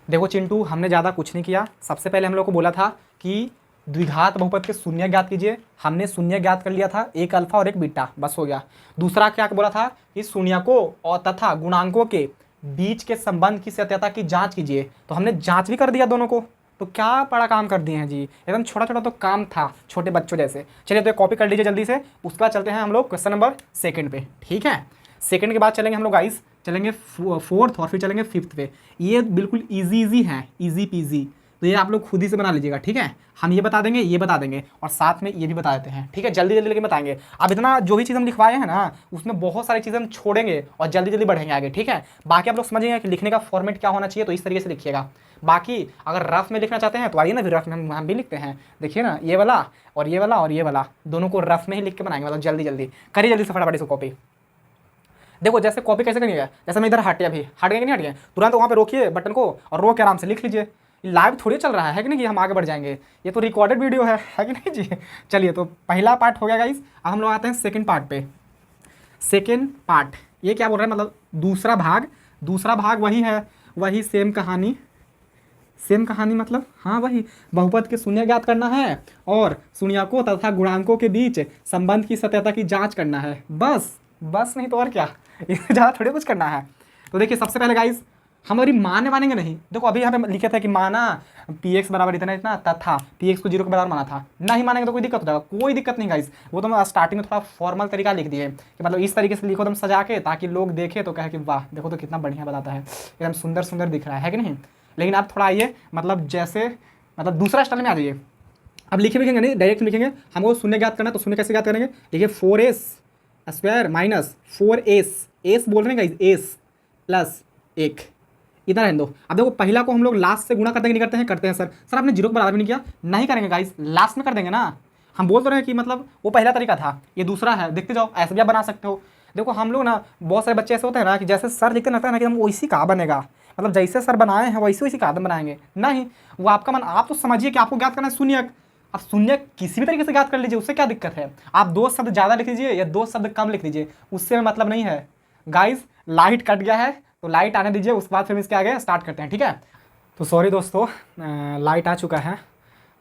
देखो चिंटू, हमने ज़्यादा कुछ नहीं किया। सबसे पहले हम लोग को बोला था कि द्विघात बहुपद के शून्य ज्ञात कीजिए, हमने शून्य ज्ञात कर लिया था, एक अल्फा और एक बीटा, बस हो गया। दूसरा क्या बोला था कि शून्यकों और तथा गुणांकों के बीच के संबंध की सत्यता की जाँच कीजिए, तो हमने जाँच भी कर दिया दोनों को, तो क्या बड़ा काम कर दिए हैं जी, एकदम छोटा छोटा तो काम था, छोटे बच्चों जैसे। चलिए तो कॉपी कर लीजिए जल्दी से, उसके बाद चलते हैं हम लोग क्वेश्चन नंबर 2 पे, ठीक है। सेकंड के बाद चलेंगे हम लोग गाइस, चलेंगे 4th और फिर चलेंगे 5th पे। ये बिल्कुल इजी हैं, इजी पीजी, तो ये आप लोग खुद ही से बना लीजिएगा, ठीक है। हम ये बता देंगे, ये बता देंगे और साथ में ये भी बता देते हैं, ठीक है, जल्दी जल्दी लेके बताएंगे। अब इतना जो भी चीज़ हम लिखवाए हैं ना, उसमें बहुत सारी चीज़ें हम छोड़ेंगे और जल्दी जल्दी बढ़ेंगे आगे, ठीक है। बाकी आप लोग समझिएगा कि लिखने का फॉर्मेट क्या होना चाहिए, तो इस तरीके से लिखिएगा। बाकी अगर रफ में लिखना चाहते हैं तो आइए ना, फिर रफ में हम भी लिखते हैं। देखिए ना, ये वाला और ये वाला और ये वाला दोनों को रफ में ही लिख के बनाएंगे, मतलब जल्दी जल्दी करिए, जल्दी से फटाफट इसको कॉपी। देखो जैसे कॉपी कैसे करिएगा, जैसे मैं इधर हटे, अभी हट गए कि नहीं हट गए, तुरंत वहाँ पे रोकिए बटन को और रोक के आराम से लिख लीजिए। लाइव थोड़ी चल रहा है कि नहीं कि हम आगे बढ़ जाएंगे, ये तो रिकॉर्डेड वीडियो है कि नहीं जी। चलिए तो पहला पार्ट हो गया गाइस, अब हम लोग आते हैं सेकंड पार्ट पे। सेकंड पार्ट ये क्या बोल रहा है, मतलब दूसरा भाग वही है, वही सेम कहानी मतलब हाँ वही, बहुपद के शून्य ज्ञात करना है और शून्यकों तथा गुणांकों के बीच संबंध की सत्यता की जांच करना है, बस नहीं तो और क्या, इससे ज़्यादा थोड़ी कुछ करना है। तो देखिए सबसे पहले गाइस, हमारी मानेंगे नहीं। देखो अभी यहाँ पे लिखे थे कि माना px बराबर इतना इतना तथा px को 0 के बराबर माना था, नहीं मानेंगे तो कोई दिक्कत हो जाएगा, कोई दिक्कत नहीं गाइस। वो तो मैं स्टार्टिंग में थोड़ा फॉर्मल तरीका लिख दिए कि मतलब इस तरीके से लिखो तुम सजा के, ताकि लोग देखे तो कहे कि वाह देखो तो कितना बढ़िया बताता है, एकदम सुंदर सुंदर दिख रहा है कि नहीं। लेकिन आप थोड़ा आइए, मतलब जैसे मतलब दूसरा स्टाइल में आ जाइए। अब लिखेंगे नहीं, डायरेक्ट लिखेंगे, हमको शून्य ज्ञात करना है, तो शून्य कैसे ज्ञात करेंगे, देखिए 4s² माइनस 4s बोल रहे हैं गाइस, एस प्लस 1 इतना रहने दो। अब देखो पहला को हम लोग लास्ट से गुणा करते हैं कि नहीं करते हैं, करते हैं सर आपने 0 के बराबर भी नहीं किया, नहीं करेंगे गाइस, लास्ट में कर देंगे ना। हम बोल तो रहे हैं कि मतलब वो पहला तरीका था, ये दूसरा है, देखते जाओ, ऐसे भी आप बना सकते हो। देखो हम लोग ना बहुत सारे बच्चे ऐसे होते हैं ना कि जैसे सर लिखते लगता है ना कि हम वैसी कहाँ बनेगा, मतलब जैसे सर बनाए हैं वैसे का आदम बनाएंगे, नहीं वो आपका मन, आप तो समझिए कि आपको ज्ञात करना है शून्य। अब शून्य किसी भी तरीके से ज्ञात कर लीजिए, उससे क्या दिक्कत है। आप 2 शब्द ज़्यादा लिख लीजिए या 2 शब्द कम लिख लीजिए, उससे मतलब नहीं है। गाइस लाइट कट गया है तो लाइट आने दीजिए, उसके बाद फिर इसके आगे स्टार्ट करते हैं, ठीक है। तो सॉरी दोस्तों, लाइट आ चुका है।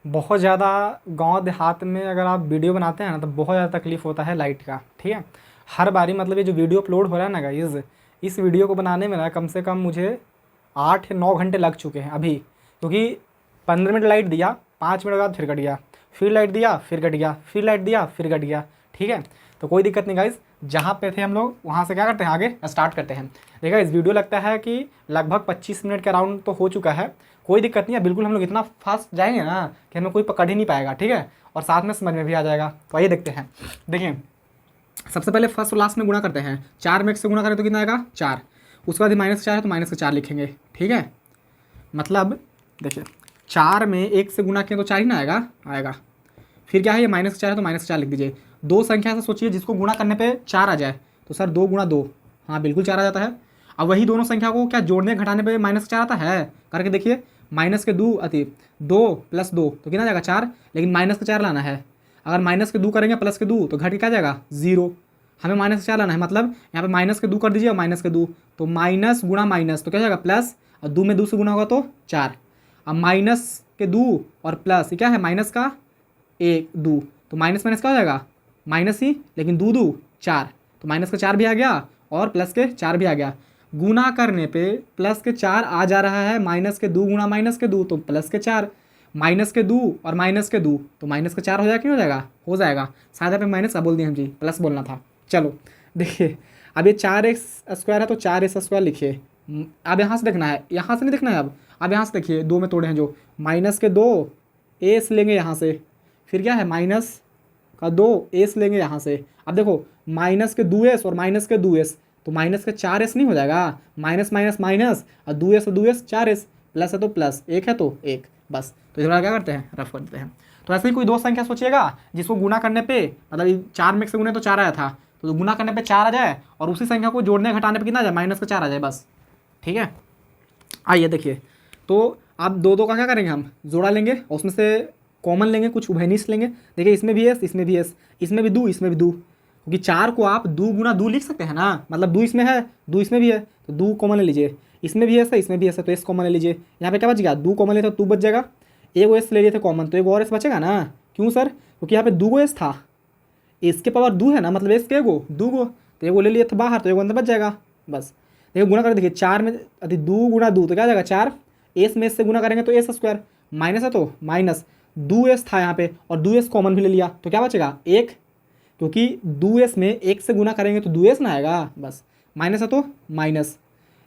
बहुत ज़्यादा गांव देहात में अगर आप वीडियो बनाते हैं ना तो बहुत ज़्यादा तकलीफ़ होता है लाइट का, ठीक है। हर बारी मतलब ये जो वीडियो अपलोड हो रहा है ना गाइस, इस वीडियो को बनाने में ना कम से कम मुझे 8 या 9 घंटे लग चुके हैं अभी, क्योंकि 15 मिनट लाइट दिया, 5 मिनट बाद फिर कट गया, फिर लाइट दिया फिर कट गया, फिर लाइट दिया फिर कट गया, ठीक है। तो कोई दिक्कत नहीं गाइस, जहाँ पे थे हम लोग वहाँ से क्या करते हैं, आगे स्टार्ट करते हैं। देखा इस वीडियो लगता है कि लगभग 25 मिनट के अराउंड तो हो चुका है, कोई दिक्कत नहीं है, बिल्कुल हम लोग इतना फास्ट जाएंगे ना कि हमें कोई पकड़ ही नहीं पाएगा, ठीक है, और साथ में समझ में भी आ जाएगा। तो आइए देखते हैं। देखिए सबसे पहले फर्स्ट और लास्ट में गुणा करते हैं, 4 में 1 से गुणा करें तो कितना आएगा 4, उसके बाद -4 है तो -4 लिखेंगे, ठीक है। मतलब देखिए 4 में 1 से गुणा किया तो 4 ही ना आएगा। फिर क्या है, ये -4 है तो -4 लिख दीजिए। 2 संख्या से सोचिए जिसको गुणा करने पे 4 आ जाए, तो सर 2 गुणा 2, हाँ बिल्कुल 4 आ जाता है। अब वही दोनों संख्या को क्या जोड़ने घटाने पे -4 आता है, करके देखिए, -2 + 2 तो कितना आ जाएगा 4, लेकिन -4 लाना है। अगर माइनस के 2 करेंगे प्लस के 2 तो घट के क्या जाएगा 0। हमें माइनस से 4 लाना है, मतलब यहाँ पे माइनस के 2 कर दीजिए और माइनस के 2, तो माइनस गुणा माइनस तो क्या जाएगा प्लस, और 2 में 2 से गुणा होगा तो 4। अब माइनस के 2 और प्लस ये क्या है माइनस का 2, तो माइनस माइनस क्या हो जाएगा माइनस ही, लेकिन 2 2 4, तो माइनस का 4 भी आ गया और प्लस के 4 भी आ गया। गुना करने पे प्लस के 4 आ जा रहा है, माइनस के 2 गुणा माइनस के 2 तो प्लस के 4, माइनस के 2 और माइनस के 2 तो माइनस का 4 हो जाएगा कि नहीं हो जाएगा, हो जाएगा। शायद पे माइनस का बोल दिए हम जी, प्लस बोलना था। चलो देखिए अब ये 4x² है तो 4s² लिखिए। अब यहाँ से देखना है, यहाँ से नहीं देखना है। अब यहाँ से देखिए 2 में तोड़े हैं जो, माइनस के 2 एस लेंगे यहाँ से, फिर क्या है माइनस का 2 एस लेंगे यहाँ से। अब देखो माइनस के 2s और माइनस के 2s तो माइनस के 4s नहीं हो जाएगा, माइनस माइनस माइनस और 2s और 2s 4s, प्लस है तो प्लस, एक है तो एक, बस। तो इधर क्या करते हैं रफ कर देते हैं। तो ऐसे ही कोई दो संख्या सोचिएगा जिसको गुना करने पे, मतलब 4 में से गुने तो 4 आया था, तो गुना करने पे 4 आ जाए और उसी संख्या को जोड़ने घटाने पे कितना आ जाए माइनस का 4 आ जाए, बस। ठीक है, आइए देखिए, तो आप दो दो का क्या करेंगे हम जोड़ा लेंगे और उसमें से कॉमन लेंगे, कुछ उभयनिष्ठ लेंगे। देखिए इसमें भी एस, इसमें भी एस, इसमें भी दो, इसमें भी दो, क्योंकि 4 को आप 2 गुना 2 लिख सकते हैं ना, मतलब 2 इसमें है 2 इसमें भी है तो 2 कॉमन ले लीजिए। इसमें भी एस है इसमें भी एस है तो एस कॉमन ले लीजिए। यहाँ पे क्या बच गया 2 कॉमन ले तो 2 बच जाएगा, एक एस ले लिए थे कॉमन तो एक और एस बचेगा ना। क्यों सर, क्योंकि यहाँ पे 2 एस था, इसके पावर 2 है ना, मतलब एस के एगो 2 तो एगो ले लिए थे बाहर तो एगो अंदर बच जाएगा, बस। देखिए गुना कर देखिए 4 में 2 गुणा 2 तो क्या जाएगा 4, एस में एस से गुना करेंगे तो एस², माइनस है तो माइनस 2s था यहाँ पे और 2s कॉमन भी ले लिया तो क्या बचेगा 1, क्योंकि 2s में 1 से गुना करेंगे तो 2s ना आएगा, बस। माइनस है तो माइनस,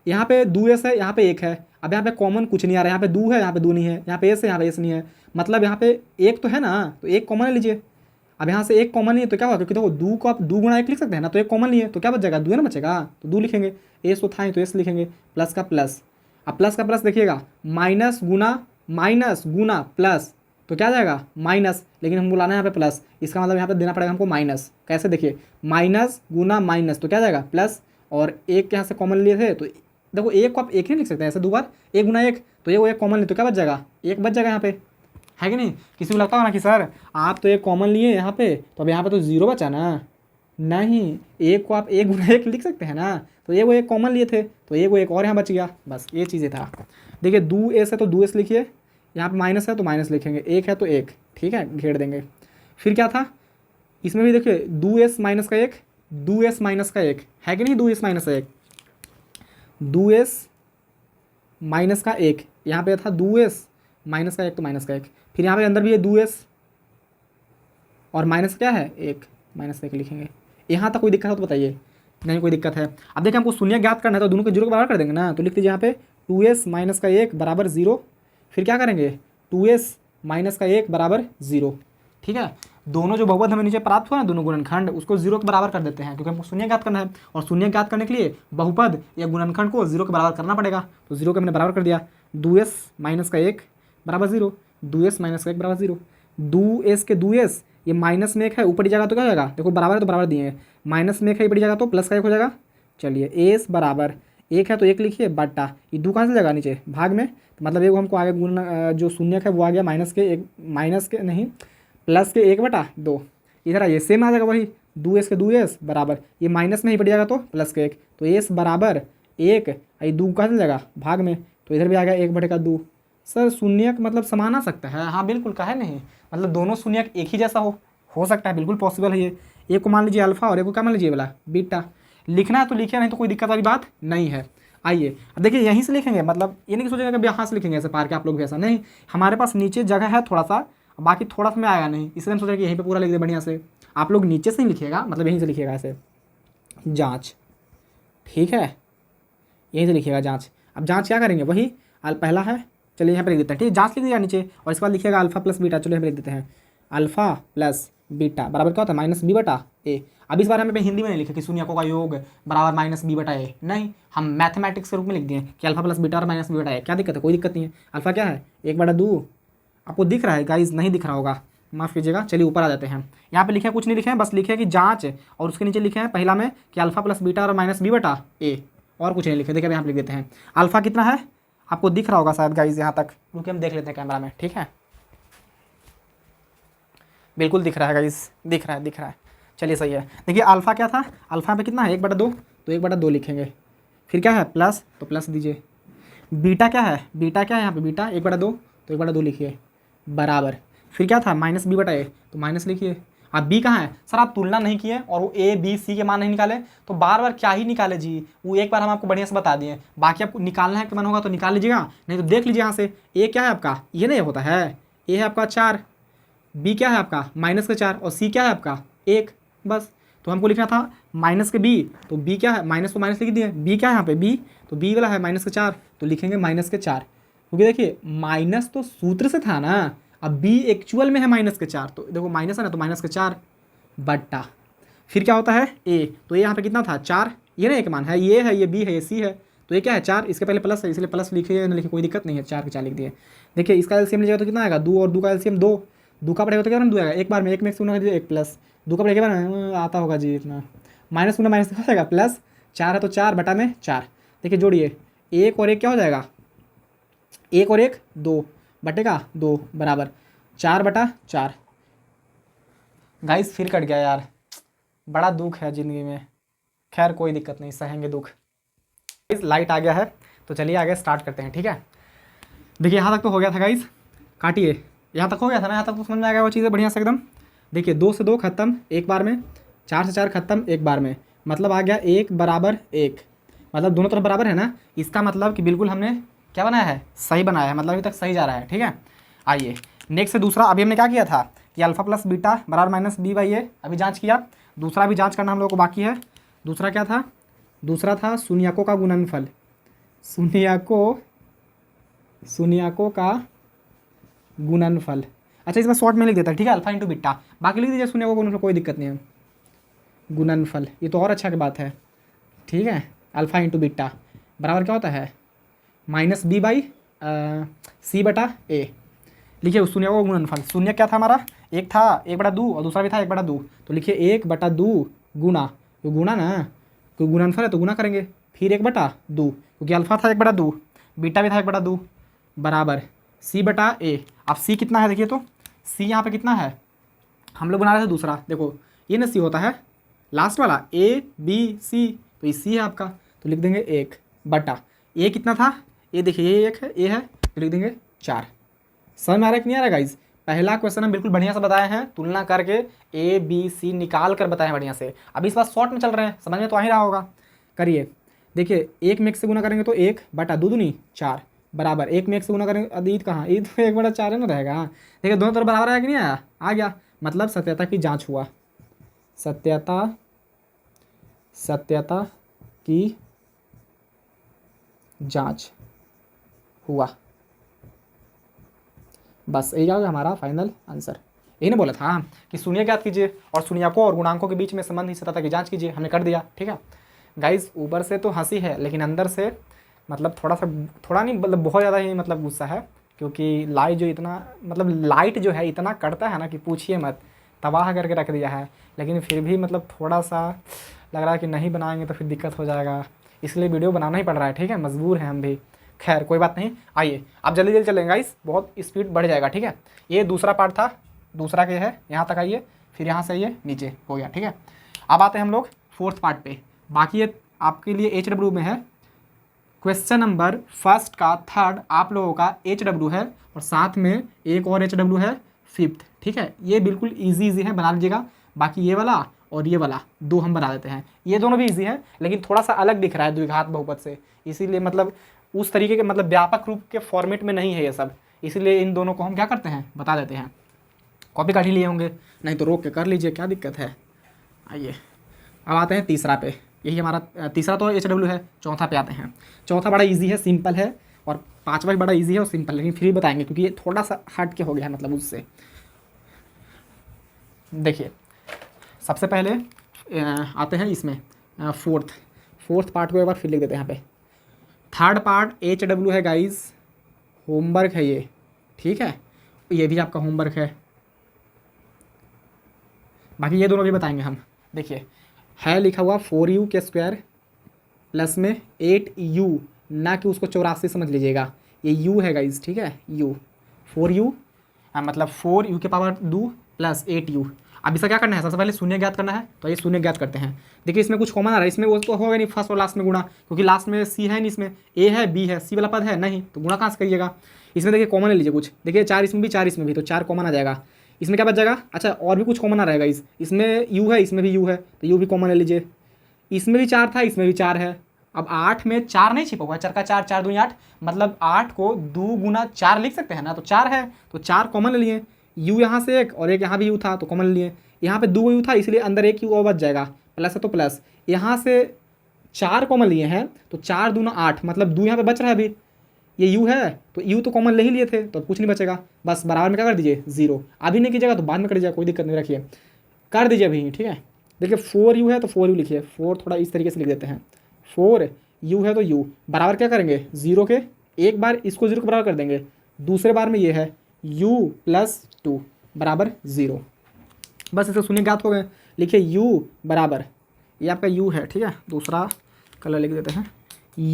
यहाँ पे 2s है यहाँ पे 1 है। अब यहाँ पे कॉमन कुछ नहीं आ रहा है, यहाँ पे 2 है यहाँ पे 2 नहीं है, यहाँ पे s है यहाँ पे s नहीं है, मतलब यहाँ पे 1 तो है ना, तो 1 कॉमन ले लीजिए। अब यहाँ से 1 कॉमन नहीं है तो क्या होगा, क्योंकि देखो 2 को आप 2 गुणा 1 लिख सकते हैं ना, तो 1 कॉमन नहीं है तो क्या बच जाएगा 2 है ना बचेगा, तो 2 लिखेंगे, एस तो था ही तो एस लिखेंगे, प्लस का प्लस। अब प्लस का प्लस देखिएगा माइनस गुना प्लस तो क्या जाएगा माइनस, लेकिन हमको लाना है यहाँ पे प्लस, इसका मतलब यहाँ पे देना पड़ेगा हमको माइनस। कैसे देखिए माइनस गुना माइनस तो क्या जाएगा प्लस, और एक यहाँ से कॉमन लिए थे तो देखो एक को आप एक नहीं लिख सकते ऐसे दो बार, 1 गुना 1 तो ये वो एक कॉमन लिए तो क्या बच जाएगा 1 बच जाएगा यहाँ पे, है कि नहीं। किसी को लगता होगा ना कि सर आप तो एक कॉमन लिए यहाँ पे तो अब यहाँ पे तो 0 बचा ना, नहीं, 1 को आप 1 गुना 1 लिख सकते हैं ना, तो ये वो एक कॉमन लिए थे तो ये वो एक और यहाँ बच गया, बस ये चीज़ें था। देखिए 2s है तो 2s लिखिए, यहाँ पे माइनस है तो माइनस लिखेंगे, 1 है तो 1, ठीक है घेर देंगे। फिर क्या था इसमें भी देखिए 2s माइनस का 1, 2s माइनस का 1 है कि नहीं, 2s माइनस का 1, 2s माइनस का 1, यहाँ पे था 2s माइनस का 1 तो माइनस का 1, फिर यहाँ पे अंदर भी है 2s और माइनस क्या है 1, माइनस 1 लिखेंगे। यहाँ तक कोई दिक्कत हो तो बताइए, नहीं कोई दिक्कत है। अब देखिए हमको शून्य ज्ञात करना है तो दोनों के 0 के बराबर कर देंगे ना, तो लिख दीजिए यहाँ पे 2s माइनस का 1 बराबर 0, फिर क्या करेंगे 2s माइनस का 1 बराबर 0, ठीक है। दोनों जो बहुपद हमें नीचे प्राप्त हुआ ना दोनों गुणनखंड उसको 0 के बराबर कर देते हैं, क्योंकि हमको शून्य ज्ञात करना है और शून्य ज्ञात करने के लिए बहुपद या गुणनखंड को 0 के बराबर करना पड़ेगा, तो 0 के मैंने बराबर कर दिया। 2s माइनस का 1 बराबर 0, 2s माइनस का 1 बराबर 0, 2s के 2s ये माइनस में 1 है ऊपरी जगह तो क्या हो जाएगा, देखो बराबर है तो बराबर दिए हैं, माइनस में 1 है ऊपरी जगह तो प्लस का 1 हो जाएगा। चलिए s बराबर 1 है तो 1 लिखिए बट्टा ये 2 कहाँ से जाएगा नीचे भाग में, तो मतलब एक हमको आगे गुणन जो शून्य है वो आ गया माइनस के नहीं प्लस के 1/2, इधर आइए सेम आ जाएगा वही 2s के 2s बराबर ये माइनस में ही पड़ जाएगा तो प्लस के 1, तो s बराबर 1 ये 2 कहाँ से जाएगा भाग में, तो इधर भी आ गया 1/2। सर शून्यक मतलब समान आ सकता है, हाँ बिल्कुल काहे नहीं, मतलब दोनों शून्यक एक ही जैसा हो सकता है, बिल्कुल पॉसिबल है ये। एक को मान लीजिए अल्फा और एक को क्या मान लीजिए वाला बीटा, लिखना है तो लिखिए नहीं तो कोई दिक्कत वाली बात नहीं है। आइए अब देखिए यहीं से लिखेंगे, मतलब ये नहीं सोचेंगे कि यहाँ से लिखेंगे ऐसे पार के आप लोग भी, ऐसा नहीं, हमारे पास नीचे जगह है थोड़ा सा, बाकी थोड़ा सा में आएगा नहीं, इसलिए हम सोच रहे हैं कि यहीं पे पूरा लिख दे बढ़िया से। आप लोग नीचे से ही लिखिएगा, मतलब यहीं से लिखिएगा ऐसे जाँच, ठीक है यहीं से लिखिएगा जाँच। अब जाँच क्या करेंगे वही पहला है, चलिए यहाँ पे लिख देते हैं, ठीक है जाँच लिख दिया नीचे और इसके बाद लिखिएगा अल्फा प्लस बीटा, चलो यहाँ पे लिख देते हैं अल्फा प्लस बीटा बराबर क्या होता है -b/a। अब इस बार हमें हिंदी में नहीं लिखा कि शून्यकों का योग बराबर -b/a, नहीं हम मैथमेटिक्स के रूप में लिख दिए कि अल्फा प्लस बीटा और -b/a। क्या दिक्कत है, कोई दिक्कत नहीं है। अल्फा क्या है 1/2, आपको दिख रहा है गाइस, नहीं दिख रहा होगा माफ़ कीजिएगा। चलिए ऊपर आ जाते हैं, यहाँ पे लिखे कुछ नहीं लिखे हैं, बस लिखे कि जाँच और उसके नीचे लिखे हैं पहला में कि अल्फा प्लस बीटा और -b/a, और कुछ नहीं लिखे। देखिए यहाँ पे लिख देते हैं अल्फा कितना है, आपको दिख रहा होगा शायद गाइस यहाँ तक, क्योंकि हम देख लेते हैं कैमरा में, ठीक है। बिल्कुल दिख रहा है गाइस, दिख रहा है। चलिए सही है। देखिए अल्फ़ा क्या था, अल्फ़ा पे कितना है 1/2, तो 1/2 लिखेंगे। फिर क्या है प्लस, तो प्लस दीजिए। बीटा क्या है, बीटा क्या है यहाँ पे, बीटा 1/2, तो 1/2 लिखिए बराबर। फिर क्या था -b/a, तो माइनस लिखिए। अब बी कहाँ है सर, आप तुलना नहीं किए और वो ए बी सी के मान नहीं निकाले, तो बार बार क्या ही निकाले जी, वो एक बार हम आपको बढ़िया से बता दिए। बाकी आपको निकालना है कि मन होगा तो निकाल लीजिएगा, नहीं तो देख लीजिए यहाँ से। ए क्या है आपका, ये नहीं होता है, ए है आपका 4, बी क्या है आपका -4, और सी क्या है आपका 1, बस। तो हमको लिखना था माइनस के बी, तो बी क्या है, माइनस तो माइनस लिख दिए, बी क्या है यहाँ पे बी, तो बी वाला है -4, तो लिखेंगे -4, क्योंकि देखिए माइनस तो सूत्र से था ना, अब बी एक्चुअल में है -4, तो देखो माइनस है ना, तो -4 बट्टा फिर क्या होता है ए, तो ये यहाँ पे कितना था 4, ये ना एक मान है, ये है, ये बी है, ये सी है, तो ये क्या है 4, इसके पहले प्लस है इसलिए प्लस लिखिए ना लिखिए कोई दिक्कत नहीं है, 4 के 4 लिख दिए। देखिए इसका एलसीएम लीजिएगा तो कितना आएगा 2, और 2 का एलसीएम 2, 2 का पड़ेगा तो क्या 2 आएगा, एक बार में एक में से दीजिए, एक प्लस 2 का पड़ेगा एक बार में आता होगा जी इतना, माइनस गुना माइनस हो जाएगा प्लस, 4 है तो 4 बटा में 4। देखिए जोड़िए, एक और एक क्या हो जाएगा, एक और एक 2 बटेगा 2 बराबर 4/4। गाइस फिर कट गया यार, बड़ा दुख है ज़िंदगी में, खैर कोई दिक्कत नहीं, सहेंगे दुख। गाइस लाइट आ गया है, तो चलिए आगे स्टार्ट करते हैं, ठीक है। देखिए यहाँ तक तो हो गया था गाइस, काटिए, यहाँ तक हो गया था ना, यहाँ तक तो समझ में आ गया वो चीज़ें बढ़िया से एकदम। देखिए 2 से 2 खत्म एक बार में, 4 से 4 खत्म एक बार में, मतलब आ गया 1 बराबर 1, मतलब दोनों तरफ बराबर है ना, इसका मतलब कि बिल्कुल हमने क्या बनाया है, सही बनाया है, मतलब अभी तक सही जा रहा है, ठीक है। आइए नेक्स्ट से दूसरा, अभी हमने क्या किया था कि अल्फा प्लस बीटा बराबर -b/a, अभी जांच किया, दूसरा भी जांच करना हम लोग को बाकी है। दूसरा क्या था, दूसरा था शून्यकों का गुणनफल, शून्यकों का गुणनफल। अच्छा इसमें शॉर्ट में लिख देता है, ठीक है, अल्फा इंटू बीटा, बाकी लिख दीजिए शून्यकों का गुणनफल, कोई दिक्कत नहीं है। गुणनफल ये तो और अच्छा की बात है, ठीक है, अल्फा इंटू बीटा बराबर क्या होता है -b/c/a। लिखिए शून्यकों का गुणनफल, शून्य क्या था हमारा, एक था 1/2 और दूसरा भी था 1/2, तो लिखिए 1/2 गुना, तो गुना ना, क्योंकि गुणनफल है तो गुना करेंगे, फिर 1/2, क्योंकि अल्फा था 1/2, बीटा भी था 1/2 बराबर c/a। अब c कितना है देखिए, तो c यहाँ पे कितना है, हम लोग बना रहे थे दूसरा, देखो ये ना c होता है लास्ट वाला a b c, तो ये c है आपका, तो लिख देंगे 1 बटा a कितना था, ये देखिए ये 1 है, a है, तो लिख देंगे 4। समझ में आ रहा है कि नहीं आ रहा गाइज, पहला क्वेश्चन हम बिल्कुल बढ़िया से बताए हैं, तुलना करके ए बी सी निकाल कर बताए हैं बढ़िया से। अभी इस बार शॉर्ट में चल रहे हैं, समझ में तो आ ही रहा होगा। करिए, देखिए 1 में 1 से गुना करेंगे तो 1 बटा 2 दूनी 4 बराबर 1 में 1 से गुना करेंगे, अदीत कहाँ, ईद तो 1/4 है ना रहेगा। देखिए दोनों तरफ बराबर आया कि नहीं आया, आ गया, मतलब सत्यता की जाँच हुआ, सत्यता की जाँच हुआ, बस यही होगा हमारा फाइनल आंसर। यही ने बोला था कि शून्य ज्ञात कीजिए और शून्यकों और गुणांकों के बीच में संबंध ही सत्यता की जांच कीजिए, हमने कर दिया, ठीक है गाइस। ऊपर से तो हंसी है लेकिन अंदर से मतलब थोड़ा नहीं, मतलब बहुत ज़्यादा ही मतलब गुस्सा है, क्योंकि लाइट जो है इतना कटता है ना कि पूछिए मत, तबाह करके रख दिया है। लेकिन फिर भी मतलब थोड़ा सा लग रहा है कि नहीं बनाएंगे तो फिर दिक्कत हो जाएगा, इसलिए वीडियो बनाना ही पड़ रहा है, ठीक है, मजबूर हैं हम भी। खैर कोई बात नहीं, आइए अब जल्दी जल्दी चलेंगे गाइस, बहुत स्पीड बढ़ जाएगा, ठीक है। ये दूसरा पार्ट था, दूसरा के है, यहाँ तक आइए, फिर यहाँ से आइए नीचे हो गया, ठीक है। अब आते हैं हम लोग फोर्थ पार्ट पे, बाकी ये आपके लिए HW में है, क्वेश्चन नंबर फर्स्ट का थर्ड आप लोगों का HW है, और साथ में एक और HW है फिफ्थ, ठीक है। ये बिल्कुल ईजी है, बना लीजिएगा। बाकी ये वाला और ये वाला दो हम बना देते हैं, ये दोनों भी ईजी हैं लेकिन थोड़ा सा अलग दिख रहा है द्विघात बहुपद से, इसीलिए मतलब उस तरीके के मतलब व्यापक रूप के फॉर्मेट में नहीं है ये सब, इसीलिए इन दोनों को हम क्या करते हैं बता देते हैं। कॉपी काट ही लिए होंगे, नहीं तो रोक के कर लीजिए, क्या दिक्कत है। आइए अब आते हैं तीसरा पे, यही हमारा तीसरा तो HW है। चौथा पे आते हैं, चौथा बड़ा इजी है, सिंपल है, और पांचवा भी बड़ा इजी है और सिंपल, लेकिन फिर भी बताएंगे क्योंकि ये थोड़ा सा हट के हो गया है मतलब उससे। देखिए सबसे पहले आते हैं इसमें फोर्थ पार्ट को एक बार फिर लिख देते हैं यहाँ पे। थर्ड पार्ट HW है गाइस, होमवर्क है ये, ठीक है, ये भी आपका होमवर्क है, बाकी ये दोनों भी बताएंगे हम। देखिए है लिखा हुआ 4u² प्लस में 8u, ना कि उसको 84 समझ लीजिएगा, ये u है गाइस, ठीक है, u 4u मतलब 4u के पावर 2 प्लस 8u। अब इसका क्या करना है, सबसे पहले शून्य ज्ञात करना है, तो ये शून्य ज्ञात करते हैं। देखिए इसमें कुछ कॉमन आ रहा है, इसमें वो तो होगा नहीं फर्स्ट और लास्ट में गुणा, क्योंकि लास्ट में सी है नहीं, इसमें ए है बी है, सी वाला पद है नहीं, तो गुणा कहाँ से करिएगा। इसमें देखिए कॉमन ले लीजिए कुछ, देखिए 4 इसमें भी 4 इसमें भी, तो 4 कॉमन आ जाएगा। इसमें क्या बच जाएगा, अच्छा और भी कुछ कॉमन आ रहेगा, इसमें यू है इसमें भी यू है, तो यू भी कॉमन ले लीजिए। इसमें भी 4 था इसमें भी 4 है। अब 8 में 4 नहीं छिपा हुआ है, 4 का 4, 4 दूनी 8, मतलब 8 को 2 गुना 4 लिख सकते हैं ना, तो 4 है, तो 4 कॉमन ले लिए। यू यहाँ से एक और एक यहाँ भी यू था तो कॉमन ले लिए। यहाँ पे 2 यू था इसलिए अंदर एक यू और बच जाएगा, प्लस है तो प्लस। यहाँ से 4 कॉमन लिए हैं तो 4 दूना 8, मतलब 2 यहाँ पे बच रहा है अभी, ये यू है तो यू तो कॉमन ले ही लिए थे, तो कुछ नहीं बचेगा। बस बराबर में क्या कर दीजिए 0। अभी नहीं कीजिएगा तो बाद में कर दीजिएगा, कोई दिक्कत नहीं, रखिए कर दीजिए अभी, ठीक है। देखिए 4u है तो 4u लिखिए, 4 थोड़ा इस तरीके से लिख देते हैं, 4u है तो u बराबर क्या करेंगे 0 के, एक बार इसको 0 के बराबर कर देंगे, दूसरे बार में ये है u प्लस 2 बराबर 0। बस इससे शून्य ज्ञात हो गए। लिखिए u बराबर, ये आपका u है, ठीक है, दूसरा कलर लिख देते हैं,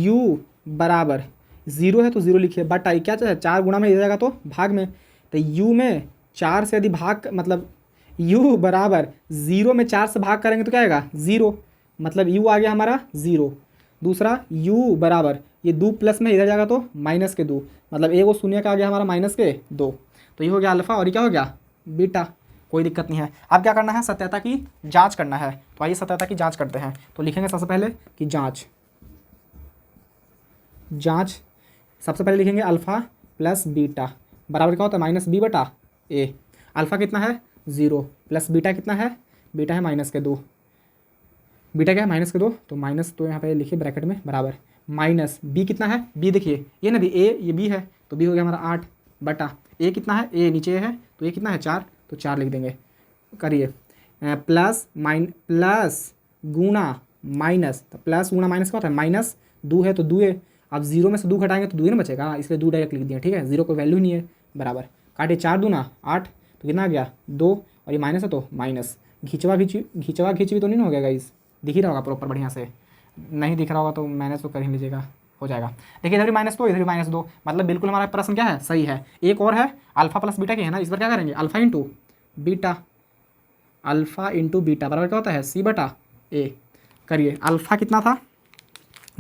u बराबर 0 है तो 0 लिखिए, बट आई क्या चाहिए 4 गुणा में हो जाएगा तो भाग में, तो u में 4 से यदि भाग मतलब u बराबर 0 में 4 से भाग करेंगे तो क्या आएगा 0, मतलब u आ गया हमारा 0। दूसरा u बराबर ये 2 प्लस में इधर जाएगा तो माइनस के 2, मतलब एक वो शून्य का आ गया हमारा माइनस के 2, तो ये हो गया अल्फ़ा और ये क्या हो गया बीटा। कोई दिक्कत नहीं है। अब क्या करना है, सत्यता की जांच करना है, तो आइए सत्यता की जांच करते हैं। तो लिखेंगे सबसे पहले कि जांच सबसे पहले लिखेंगे अल्फ़ा प्लस बीटा बराबर क्या होता है माइनस बी बटा ए। अल्फ़ा कितना है 0 प्लस बीटा कितना है, बीटा है माइनस के 2, बीटा क्या है माइनस के 2, तो माइनस तो यहाँ पे लिखिए ब्रैकेट में बराबर माइनस बी कितना है, बी देखिए ये ना भी ए ये बी है, तो बी हो गया हमारा 8 बटा ए कितना है, ए नीचे है तो ये कितना है 4, तो 4 लिख देंगे। करिए प्लस गुणा माइनस, तो प्लस गुणा माइनस क्या होता है माइनस 2 है तो 2 है, अब 0 में से 2 घटाएंगे तो 2 ही ना बचेगा, इसलिए 2 डायरेक्ट लिख दिया, ठीक है, 0 कोई वैल्यू नहीं है बराबर। काटे 4 दूना 8, तो कितना आ गया 2, और ये माइनस है तो माइनस, घिंचवा घिंच भी तो नहीं ना हो गया गाइस, दिख ही रहा होगा प्रॉपर बढ़िया से, नहीं दिख रहा होगा तो माइनस तो कर ही लीजिएगा, हो जाएगा। देखिए इधर भी -2 इधर भी -2, मतलब बिल्कुल हमारा प्रश्न क्या है सही है। एक और है अल्फा प्लस बीटा की है ना, इस बार क्या करेंगे अल्फा इंटू बीटा बराबर क्या होता है सी बटा ए। करिए अल्फा कितना था,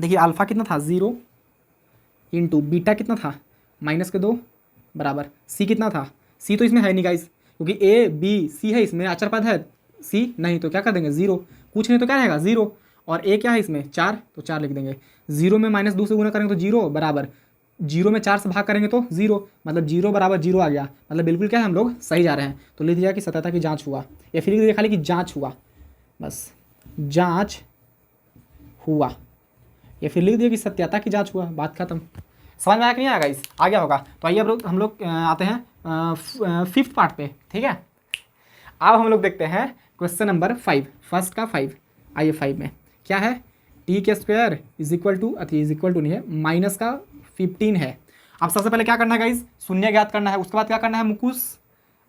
देखिए अल्फा कितना था 0 इंटू बीटा कितना था माइनस के 2 बराबर सी कितना था, सी तो इसमें है नहीं गाइस, क्योंकि ए बी सी है, इसमें अचर पद है सी नहीं, तो क्या कर देंगे 0, कुछ नहीं तो क्या रहेगा 0, और ए क्या है इसमें 4, तो 4 लिख देंगे। 0 में -2 से गुणा करेंगे तो 0 बराबर 0 में 4 से भाग करेंगे तो 0, मतलब 0 बराबर 0 आ गया, मतलब बिल्कुल क्या है हम लोग सही जा रहे हैं। तो लिख दिया कि सत्यता की जांच हुआ, या फिर लिख दिया खाली कि जांच हुआ, बस जांच हुआ, या फिर लिख दिया कि सत्यता की जांच हुआ, बात खत्म। समझ में आया कि नहीं आएगा इस आ गया होगा। तो आइए अब हम लोग आते हैं 5th पार्ट पे, ठीक है। अब हम लोग देखते हैं क्वेश्चन नंबर 5, फर्स्ट का 5। आइए 5 में क्या है, टी के स्क्वायर इज इक्वल टू नहीं है माइनस का 15 है। अब सबसे पहले क्या करना है गाइस, शून्य ज्ञात करना है, उसके बाद क्या करना है मुकुश,